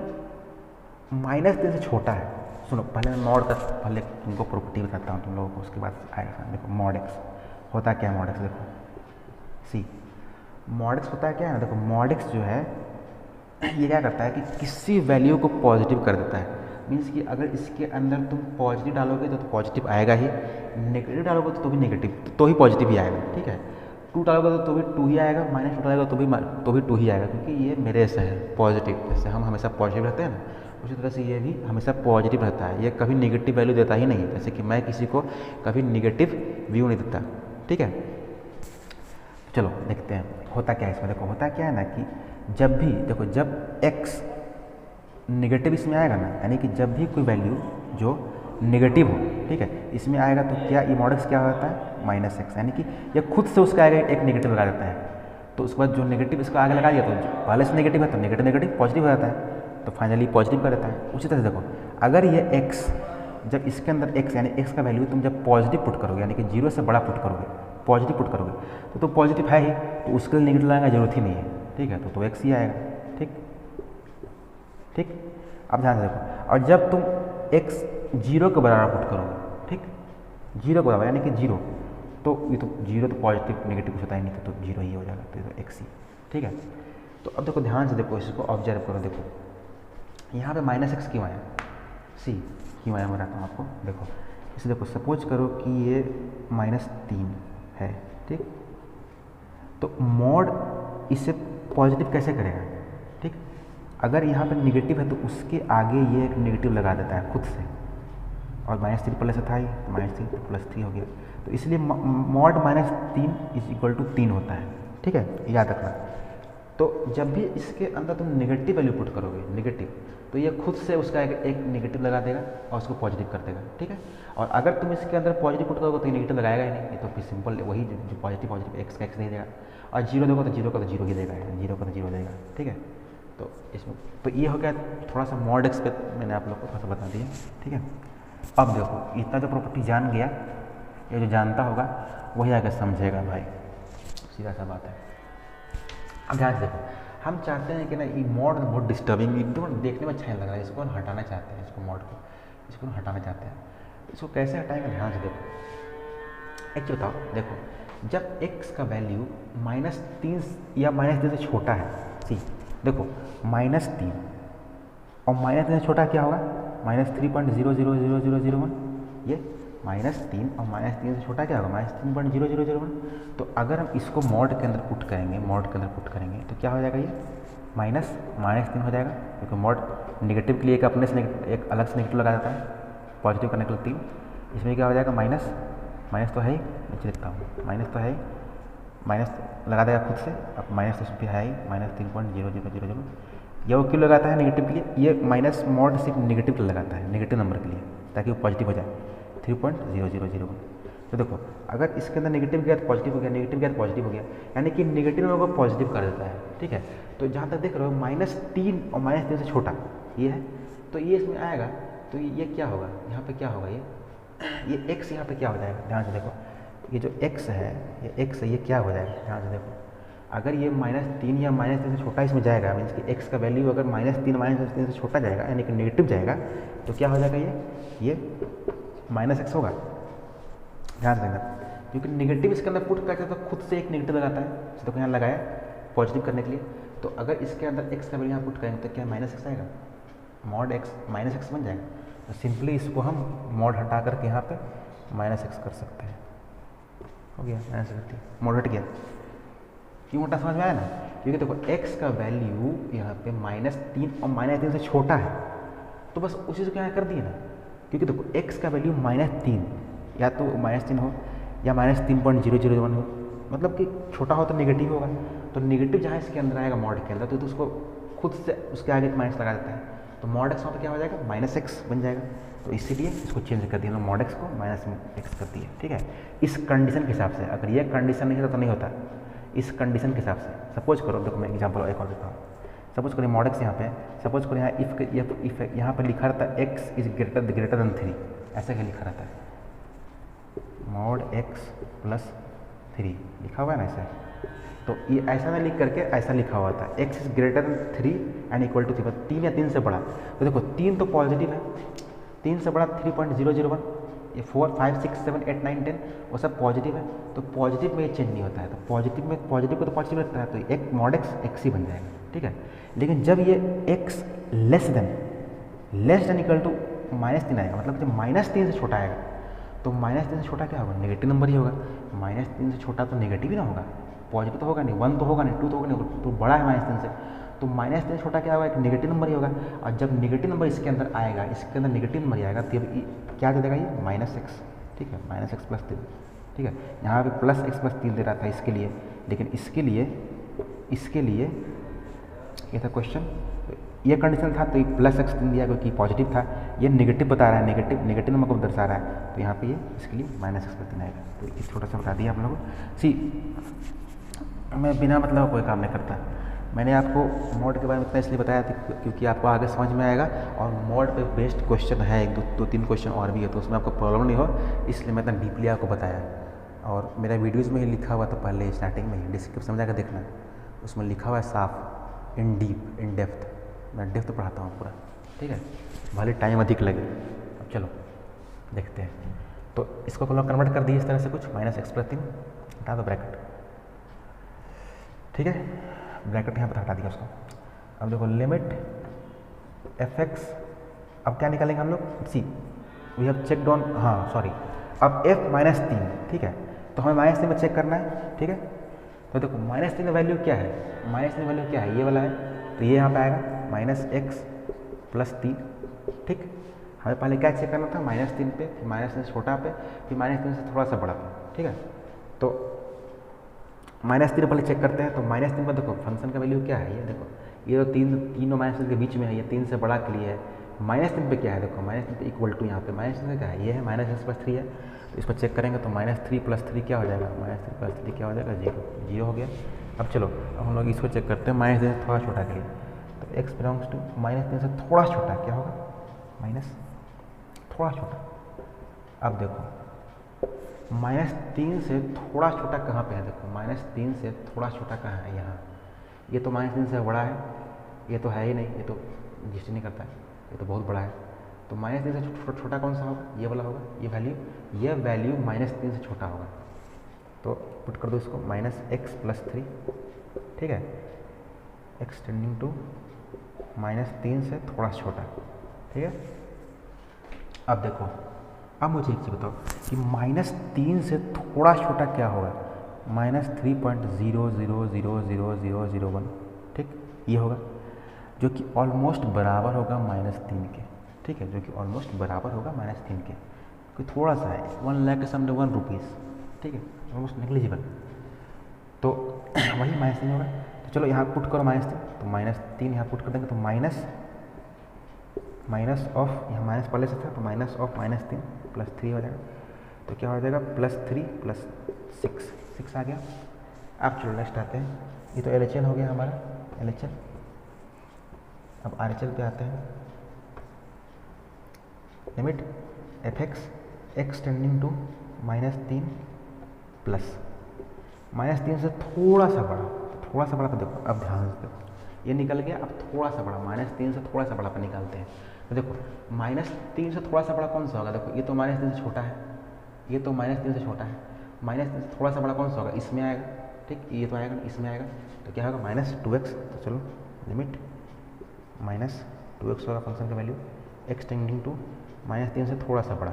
-3 से छोटा है, सुनो पहले मैं mod का पहले तुमको प्रॉपर्टी बताता हूँ तुम लोगों को, उसके बाद आएगा। देखो mod x होता क्या है, mod x देखो सी, mod x होता है क्या है ना, देखो mod x जो है ये क्या करता है कि किसी वैल्यू को पॉजिटिव कर देता है। मीन्स कि अगर इसके अंदर तुम पॉजिटिव डालोगे तो पॉजिटिव आएगा ही, नेगेटिव डालोगे तो भी नेगेटिव, तो ही पॉजिटिव ही आएगा, ठीक है। 2 डालोगे तो भी 2 ही आएगा, -2 डालेगा तो भी 2 ही आएगा, क्योंकि ये मेरे से है पॉजिटिव। जैसे हम हमेशा पॉजिटिव रहते हैं ना, उसी तरह से ये भी हमेशा पॉजिटिव रहता है, ये कभी नेगेटिव वैल्यू देता ही नहीं। जैसे कि मैं किसी को कभी नेगेटिव व्यू नहीं देता, ठीक है। चलो देखते हैं होता क्या है इसमें। देखो होता क्या है ना कि जब भी देखो, जब x नेगेटिव इसमें आएगा ना, यानी कि जब भी कोई वैल्यू जो नेगेटिव हो, ठीक है, इसमें आएगा तो क्या ये mod x क्या होता है, -x, यानी कि ये खुद से उसका आगे एक नेगेटिव लगा देता है। तो उसके बाद जो नेगेटिव इसका आगे लगा दिया तो पहले से नेगेटिव है तो नेगेटिव पॉजिटिव हो जाता है, तो फाइनली पॉजिटिव कर देता है। उसी तरह से देखो, अगर ये x जब इसके अंदर x यानी x का वैल्यू तुम जब पॉजिटिव पुट करोगे, यानी कि 0 से बड़ा पुट करोगे, पॉजिटिव पुट करोगे तो पॉजिटिव है ही, तो उसके लिए नेगेटिव लगाने की जरूरत ही नहीं है, ठीक है, तो x ही आएगा, ठीक। अब ध्यान से देखो, और जब तुम x 0 के बराबर पुट करोगे, ठीक, 0 के बराबर यानी कि 0, तो ये तो 0 तो पॉजिटिव नेगेटिव कुछ होता ही नहीं, तो 0 ही हो जाएगा, तो ये तो x ही, ठीक है। तो अब देखो ध्यान से देखो, इसको ऑब्जर्व करो। देखो यहाँ पे -x क्यों आया, सी क्यों आया मैं बताता हूँ आपको। देखो इसे देखो, सपोज करो कि ये -3 है, ठीक, तो mod इसे पॉजिटिव कैसे करेगा, ठीक। अगर यहाँ पर नेगेटिव है तो उसके आगे ये एक नेगेटिव लगा देता है खुद से, और -3 पहले से था ही, तो -3 + 3 हो गया, तो इसलिए mod -3 = 3 होता है, ठीक है, याद रखना। तो जब भी इसके अंदर तुम नेगेटिव वैल्यू पुट करोगे, नेगेटिव, तो ये खुद से उसका एक नेगेटिव लगा देगा और उसको पॉजिटिव कर देगा, ठीक है। और अगर तुम इसके अंदर पॉजिटिव पुट करोगे तो ये नेगेटिव लगाएगा ही नहीं, ये तो फिर सिंपल वही जो पॉजिटिव x का x नहीं देगा, और 0 दोगे तो 0 का तो 0 ही देगा, 0 का तो 0 देगा, ठीक है। तो इसमें तो ये हो गया थोड़ा सा mod x पे मैंने आप लोग को थोड़ा सा बता दिया, ठीक है। अब देखो इतना जो प्रॉपर्टी जान गया, ये जो जानता होगा वही आगे समझेगा भाई, सीधा सा बात है। अब ध्यान से देखो, हम चाहते हैं कि ना ये mod बहुत डिस्टर्बिंग, एकदम देखने में अच्छा नहीं लग रहा है, इसको हम हटाना चाहते हैं, इसको mod को, इसको हम हटाना चाहते हैं। इसको कैसे हटाएंगे, ध्यान से देखो। एक बताओ, देखो जब x का वैल्यू -3 या -3 से छोटा है, सी देखो -3 और -3 से छोटा क्या होगा, -3.000001, ये -3 और -3 से छोटा क्या होगा, -3.0001। तो अगर हम इसको mod के अंदर पुट करेंगे, mod के अंदर पुट करेंगे तो क्या हो जाएगा, ये -3 हो जाएगा, क्योंकि mod नेगेटिव के लिए एक अपने से एक अलग से नेगेटिव लगा देता है, पॉजिटिव करने के लिए 3, इसमें क्या हो जाएगा, माइनस तो है ही, नीचे लिखता हूँ, माइनस तो है ही, माइनस लगा देगा खुद से, अब माइनस तो इसमें है ही, -3.0000। ये वो क्यों लगाता है नेगेटिव के लिए, ये माइनस mod सिर्फ नेगेटिव के लिए लगाता है, नेगेटिव नंबर के लिए, ताकि वो पॉजिटिव हो जाए, 3.0001। तो देखो अगर इसके अंदर नेगेटिव गया तो पॉजिटिव हो गया, नेगेटिव गया तो पॉजिटिव हो गया, यानी कि नेगेटिव नंबर को पॉजिटिव कर देता है, ठीक है। तो जहाँ तक देख रहे हो -3 और -3 से छोटा ये है, तो ये इसमें आएगा, तो ये क्या होगा, यहाँ पे क्या होगा, ये x यहाँ पे क्या हो जाएगा, ध्यान से देखो, ये जो x है, ये x है, ये क्या हो जाएगा, ध्यान से देखो। अगर ये -3 या -3 से छोटा इसमें जाएगा, मीन्स कि x का वैल्यू अगर -3 से छोटा जाएगा, यानी कि नेगेटिव जाएगा, तो क्या हो जाएगा, ये -x होगा, ध्यान से देखना। क्योंकि नेगेटिव इसके अंदर पुट करते तो खुद से एक नेगेटिव लगाता है, तो देखो यहाँ लगाया पॉजिटिव करने के लिए। तो अगर इसके अंदर x का वैल्यू यहाँ पुट करेंगे तो क्या -x आएगा, mod x -x बन जाएगा। तो सिंपली इसको हम मॉड हटा करके यहाँ पे -x कर सकते हैं। हो गया -x, मॉड हट गया। क्यों हटा, समझ में आया ना? क्योंकि देखो x का वैल्यू यहाँ पे -3 और -3 से छोटा है, तो बस उसी से क्या कर दिए ना। क्योंकि देखो x का वैल्यू -3, या तो -3 हो या -3.001 हो, मतलब कि छोटा हो तो नेगेटिव होगा। तो नेगेटिव जहाँ इसके अंदर आएगा मॉड के अंदर, तो उसको खुद से उसके आगे माइनस लगा देता है, तो मॉड x वहाँ पर क्या हो जाएगा, -x बन जाएगा। तो इसीलिए इसको चेंज कर दिया, मॉड x को -x कर दिया। ठीक है, इस कंडीशन के हिसाब से। अगर ये कंडीशन नहीं होता तो नहीं होता, इस कंडीशन के हिसाब से। सपोज करो, देखो मैं एग्जांपल एक और देता हूँ। सपोज करो मॉड x यहाँ पे, सपोज करो यहाँ इफ यहाँ पर लिखा रहता है x इज ग्रेटर देन 3, ऐसा क्या लिखा रहता है, मॉड x + 3 लिखा हुआ है ना ऐसा। तो ये ऐसा ना लिख करके ऐसा लिखा हुआ था, x is greater than 3 and equal to 3, 3 या 3 से बड़ा। तो देखो 3 तो पॉजिटिव है, 3 से बड़ा 3.001, ये 4, 5, 6, 7, 8, 9, 10 वो सब पॉजिटिव है। तो पॉजिटिव में ये चेंज नहीं होता है, तो पॉजिटिव में पॉजिटिव को तो पॉजिटिव लगता है, तो एक मॉड x ही बन जाएगा। ठीक है, लेकिन जब ये x less than equal to -3 आएगा, मतलब जब -3 से छोटा आएगा, तो -3 से छोटा क्या होगा, नेगेटिव नंबर ही होगा। -3 से छोटा तो नेगेटिव ही ना होगा, पॉजिटिव तो होगा नहीं, 1 तो होगा नहीं, 2 तो होगा नहीं, तो बड़ा है -3 से, तो -3 से छोटा क्या होगा, एक नेगेटिव नंबर ही होगा। और जब नेगेटिव नंबर इसके अंदर आएगा, इसके अंदर नेगेटिव नंबर आएगा, तब क्या दे देगा ये, -x। ठीक है, -x + 3। ठीक है, यहाँ पे +x + 3 दे रहा था इसके लिए, लेकिन इसके लिए ये था क्वेश्चन, ये कंडीशन था तो ये +x दिया क्योंकि पॉजिटिव था। ये नेगेटिव बता रहा है, नेगेटिव नंबर को दर्शा रहा है, तो यहाँ पे ये इसके लिए -x + 3 आएगा। तो ये छोटा सा बता दिया आप लोगों को। सी, मैं बिना मतलब कोई काम नहीं करता। मैंने आपको मॉड के बारे में इतना इसलिए बताया था क्योंकि आपको आगे समझ में आएगा, और मॉड पे बेस्ड क्वेश्चन है, एक दो तीन क्वेश्चन और भी है, तो उसमें आपको प्रॉब्लम नहीं हो, इसलिए मैं इतना डीपली आपको बताया। और मेरा वीडियोज़ में ही लिखा हुआ था पहले स्टार्टिंग में ही, डिस्क्रिप्शन में जाकर देखना, उसमें लिखा हुआ है साफ, इन डीप, इन डेप्थ, मैं डेप्थ पढ़ाता हूँ पूरा। ठीक है, भले टाइम अधिक लगे। अब चलो देखते हैं। तो इसको कन्वर्ट कर दिए इस तरह से कुछ, -x + 3 हटा दो ब्रैकेट। ठीक है, ब्रैकेट यहाँ पर हटा दिया उसको। अब देखो लिमिट f(x), अब क्या निकालेंगे हम लोग, सी वी हैव चेक डाउन, हाँ सॉरी, अब f -3। ठीक है, तो हमें -3 में चेक करना है। ठीक है, तो देखो -3 वैल्यू क्या है, -3 वैल्यू क्या है, ये वाला है, तो ये यहाँ पे आएगा -x + 3। ठीक, हमें पहले क्या चेक करना था, -3 पे, फिर -3 से छोटा पे, फिर -3 से थोड़ा सा बड़ा पे। ठीक है, तो -3 पहले चेक करते हैं। तो -3 पर देखो फंक्शन का वैल्यू क्या है, ये देखो, ये तो तीन और -3 के बीच में है, ये 3 से बड़ा के लिए है। -3 पे क्या है, देखो -3 पे इक्वल टू, यहाँ पे -3 क्या है, ये है -x + 3 है, तो इस पर चेक करेंगे तो -3 + 3 क्या हो जाएगा, -3 + 3 क्या हो जाएगा, 0 हो गया। अब चलो, अब हम लोग इसको चेक करते हैं -3 से थोड़ा छोटा के लिए, तो x बिलोंग्स टू -3 से थोड़ा छोटा क्या होगा, माइनस थोड़ा छोटा। अब देखो -3 से थोड़ा छोटा कहाँ पे है, देखो -3 से थोड़ा छोटा कहाँ है, यहाँ। ये तो -3 से बड़ा है, ये तो है ही नहीं, ये तो एग्जिस्ट नहीं करता है, ये तो बहुत बड़ा है। तो -3 से छोटा कौन सा होगा, ये वाला होगा, ये वैल्यू -3 से छोटा होगा। तो पुट कर दो इसको, -x + 3। ठीक है, x टेंडिंग टू -3 से थोड़ा छोटा। ठीक है, अब देखो, अब मुझे एक चीज़ बताओ कि -3 से थोड़ा छोटा क्या होगा, -3.000001। ठीक, ये होगा, जो कि ऑलमोस्ट बराबर होगा -3 के। ठीक है, जो कि ऑलमोस्ट बराबर होगा -3 के, कोई थोड़ा सा है, 1 लाख के सामने 1 रुपीज़। ठीक है, ऑलमोस्ट नेग्लिजिबल, तो वही -3 होगा। तो चलो यहाँ पुट करो -3, तो -3 यहाँ पुट कर देंगे, तो माइनस ऑफ, यहाँ माइनस पहले से था, तो -3 + 3 हो जाएगा, तो क्या हो जाएगा, +3 + 6 आ गया। अब चलो नेक्स्ट आते हैं, ये तो LHL हो गया हमारा, LHL। अब RHL पे आते हैं। Limit f(x), x tending to -3 plus -3 से थोड़ा सा बड़ा, तो थोड़ा सा बड़ा पे देखो, अब ध्यान से देखो, ये निकल गया। अब थोड़ा सा बड़ा, -3 से थोड़ा सा बड़ा पे निकालते हैं। तो देखो -3 से थोड़ा सा बड़ा कौन सा होगा, देखो ये तो -3 से छोटा है, ये तो -3 से छोटा है, -3 से थोड़ा सा बड़ा कौन सा होगा, इसमें आएगा। ठीक, ये तो आएगा, इसमें आएगा, तो क्या होगा, -2x। तो चलो लिमिट -2x होगा फंक्शन का वैल्यू, एक्स टेंडिंग टू -3 से थोड़ा सा बड़ा।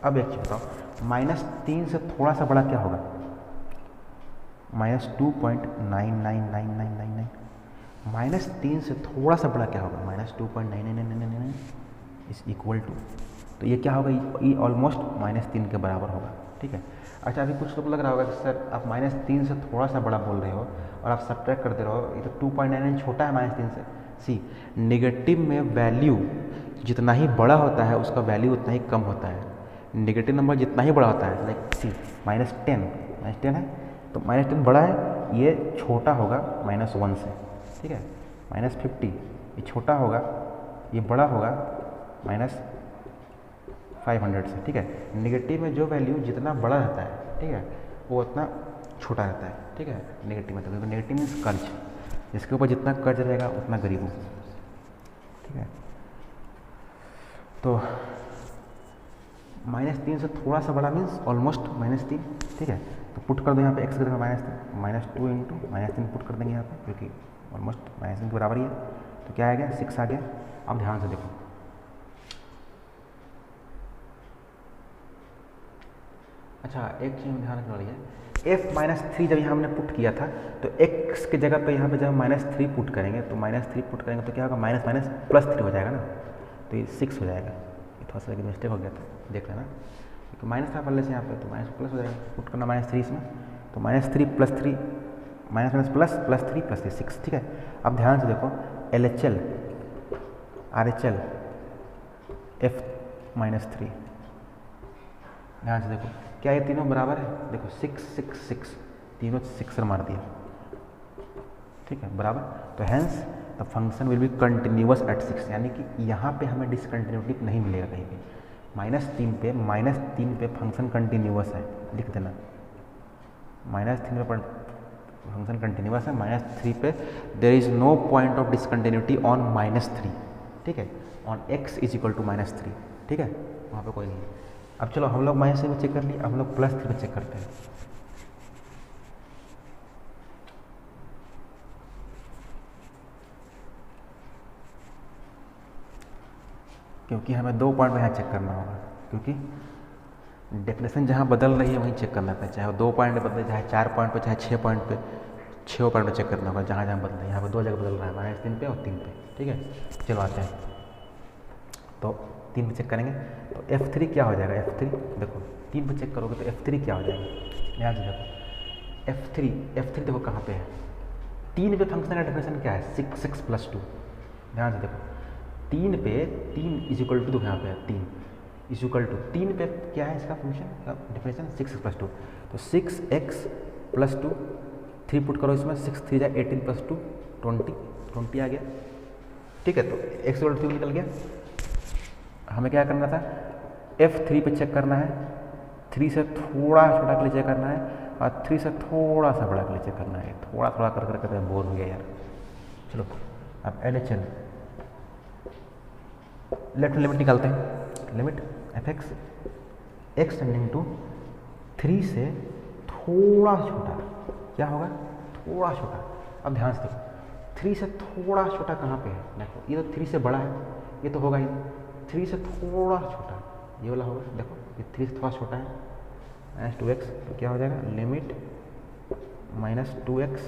अब एक चीज बताओ, -3 से थोड़ा सा बड़ा क्या होगा? -2.999999। -3 से थोड़ा सा बड़ा क्या होगा? -2.999999 इज इक्वल टू, तो ये क्या होगा? ये ऑलमोस्ट -3 के बराबर होगा। ठीक है। अच्छा, अभी कुछ लोग लग रहा होगा कि सर आप -3 से थोड़ा सा बड़ा बोल रहे हो और आप सब्ट्रैक्ट करते रहो, ये तो 2.99 छोटा है -3 से। सी, नेगेटिव में वैल्यू जितना ही बड़ा होता है उसका वैल्यू उतना ही कम होता है। नेगेटिव नंबर जितना ही बड़ा होता है, लाइक सी -10 है, तो -10 बड़ा है, ये छोटा होगा -1 से। ठीक है। -50 ये छोटा होगा, ये बड़ा होगा -500 से। ठीक है। नेगेटिव में जो वैल्यू जितना बड़ा रहता है, ठीक है, वो उतना छोटा रहता है। ठीक है। नेगेटिव में, तो नेगेटिव मीन्स कर्ज, जिसके ऊपर जितना कर्ज रहेगा उतना गरीब हो। ठीक है। तो -3 से थोड़ा सा बड़ा मीन्स ऑलमोस्ट -3। ठीक है। तो पुट कर दो यहाँ पे x की जगह -2 इंटू -3 पुट कर देंगे यहाँ पे, क्योंकि ऑलमोस्ट -3 के बराबर ही है। तो क्या आ गया? 6 आ गया। अब ध्यान से देखो, अच्छा एक चीज़ में ध्यान रखने वाली है, f-3 जब यहाँ हमने पुट किया था तो x की जगह पे यहाँ पे जब -3 पुट करेंगे तो -3 पुट करेंगे तो क्या होगा? माइनस माइनस +3 हो जाएगा ना, तो ये 6 हो जाएगा। ये थोड़ा सा मिस्टेक हो गया था, देख लेना, क्योंकि माइनस था पहले से यहाँ पे, तो माइनस प्लस हो जाएगा। पुट करना -3 इसमें, तो -3 + 3 माइनस प्लस +3 + 3 6। ठीक है। अब ध्यान से देखो, LHL RHL f-3, ध्यान से देखो, क्या ये तीनों बराबर है? देखो 6 6 6, तीनों 6 मार दिया। ठीक है, बराबर। तो hence the function will be continuous at 6, यानी कि यहाँ पे हमें डिसकंटिन्यूटी नहीं मिलेगा कहीं भी। -3 पे फंक्शन कंटिन्यूअस है, लिख देना। -3 पे फंक्शन कंटिन्यूअस है, -3 पे there is no point of discontinuity on -3। ठीक है। On x = -3। ठीक है, वहाँ पे कोई नहीं है। अब चलो हम लोग -3 पे चेक कर लिए, अब हम लोग +3 पे चेक करते हैं। क्योंकि हमें 2 पॉइंट पे यहाँ चेक करना होगा, क्योंकि डेफिनेशन जहाँ बदल रही है वहीं चेक करना है, चाहे 2 पॉइंट पे बदले, चाहे 4 पॉइंट पे, चाहे 6 पॉइंट पे, 6 पॉइंट पे चेक करना होगा जहाँ जहाँ बदल रहा है। यहाँ पे 2 जगह बदल रहा है, -3 पे और 3 पे। ठीक है, चलो आते हैं, तो 3 पे चेक करेंगे। तो f3 क्या हो जाएगा? f3 देखो, 3 पे चेक करोगे तो f3 क्या हो जाएगा? ध्यान से देखो, f3 देखो कहाँ पे है? 3 पे फंक्शन का डेफिनेशन क्या है? 6 + 2। ध्यान से देखो, 3 पे 3 = देखो यहाँ पे है 3 = 3 पे क्या है इसका फंक्शन का डेफिनेशन? 6 + 2। तो 6x + 2, 3 पुट करो इसमें, 6 3 = 18 + 2 20 आ गया। ठीक है, तो x = 3 निकल गया। हमें क्या करना था? f3 पे चेक करना है, 3 से थोड़ा छोटा के लिए चेक करना है और 3 से थोड़ा सा बड़ा के लिए चेक करना है। थोड़ा थोड़ा कर करके बोर हो गया यार। चलो अब LHL लेफ्ट लिमिट निकालते हैं। Limit f(x) x tending to 3 से थोड़ा छोटा, क्या होगा? थोड़ा छोटा। अब ध्यान से देखो, 3 से थोड़ा छोटा कहाँ पे है? देखो, ये तो 3 से बड़ा है, ये तो होगा ही। 3 से थोड़ा छोटा ये वाला होगा। देखो, ये 3 से थोड़ा छोटा है, -2x, तो क्या हो जाएगा? Limit -2x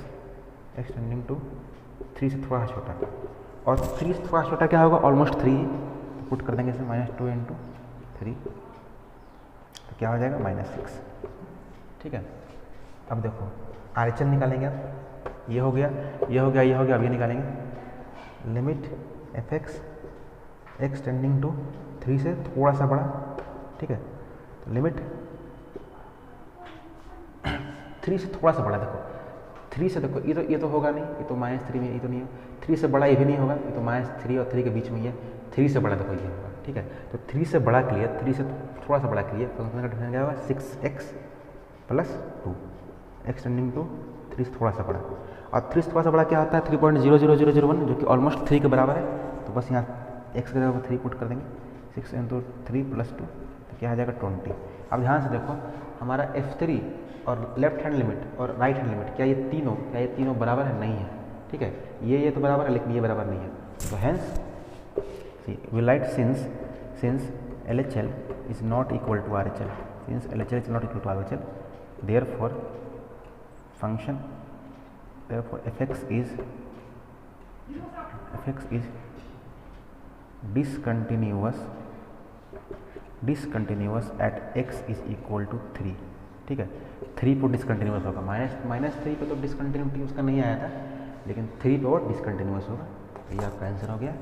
x tending to 3 से थोड़ा छोटा, और 3 से थोड़ा छोटा क्या होगा? ऑलमोस्ट 3। तो पुट कर देंगे इसमें -2 × 3, तो क्या हो जाएगा? -6। ठीक है। अब देखो RHL निकालेंगे, अब ये हो गया, ये हो गया, ये हो गया, अब ये निकालेंगे। Limit f(x) x tending to 3 से थोड़ा सा बड़ा। ठीक है, तो लिमिट 3 से थोड़ा सा बड़ा। देखो 3 से, देखो ये तो होगा नहीं, ये तो -3 में, ये तो नहीं है। 3 से बड़ा ये भी नहीं होगा, ये तो -3 और 3 के बीच में ही है। 3 से बड़ा देखो ये होगा। ठीक है, तो 3 से बड़ा के लिए, 3 से थोड़ा सा बड़ा के लिए फंक्शन का डिफरेंस क्या होगा? 6x + 2 x टेंडिंग टू 3 से थोड़ा सा बड़ा। और 3 से थोड़ा सा बड़ा क्या होता है? 3.00001, जो कि ऑलमोस्ट 3 के बराबर है। तो बस यहाँ x की जगह पर 3 पुट कर देंगे, 6 × 3 + 2, तो क्या आ जाएगा? 20। अब ध्यान से देखो, हमारा f3 और लेफ्ट हैंड लिमिट और राइट हैंड लिमिट, क्या ये तीनों बराबर है? नहीं है। ठीक है, ये तो बराबर है, लेकिन ये बराबर नहीं है। तो hence see we write since LHL is not equal to RHL, since LHL is not equal to RHL, therefore fx is discontinuous at x is equal to 3। ठीक है, 3 पर डिसकंटिन्यूस होगा, -3 पे तो डिसकंटिन्यूटी उसका नहीं आया था, लेकिन 3 पे और डिसकंटिन्यूस होगा। ये आपका आंसर हो गया।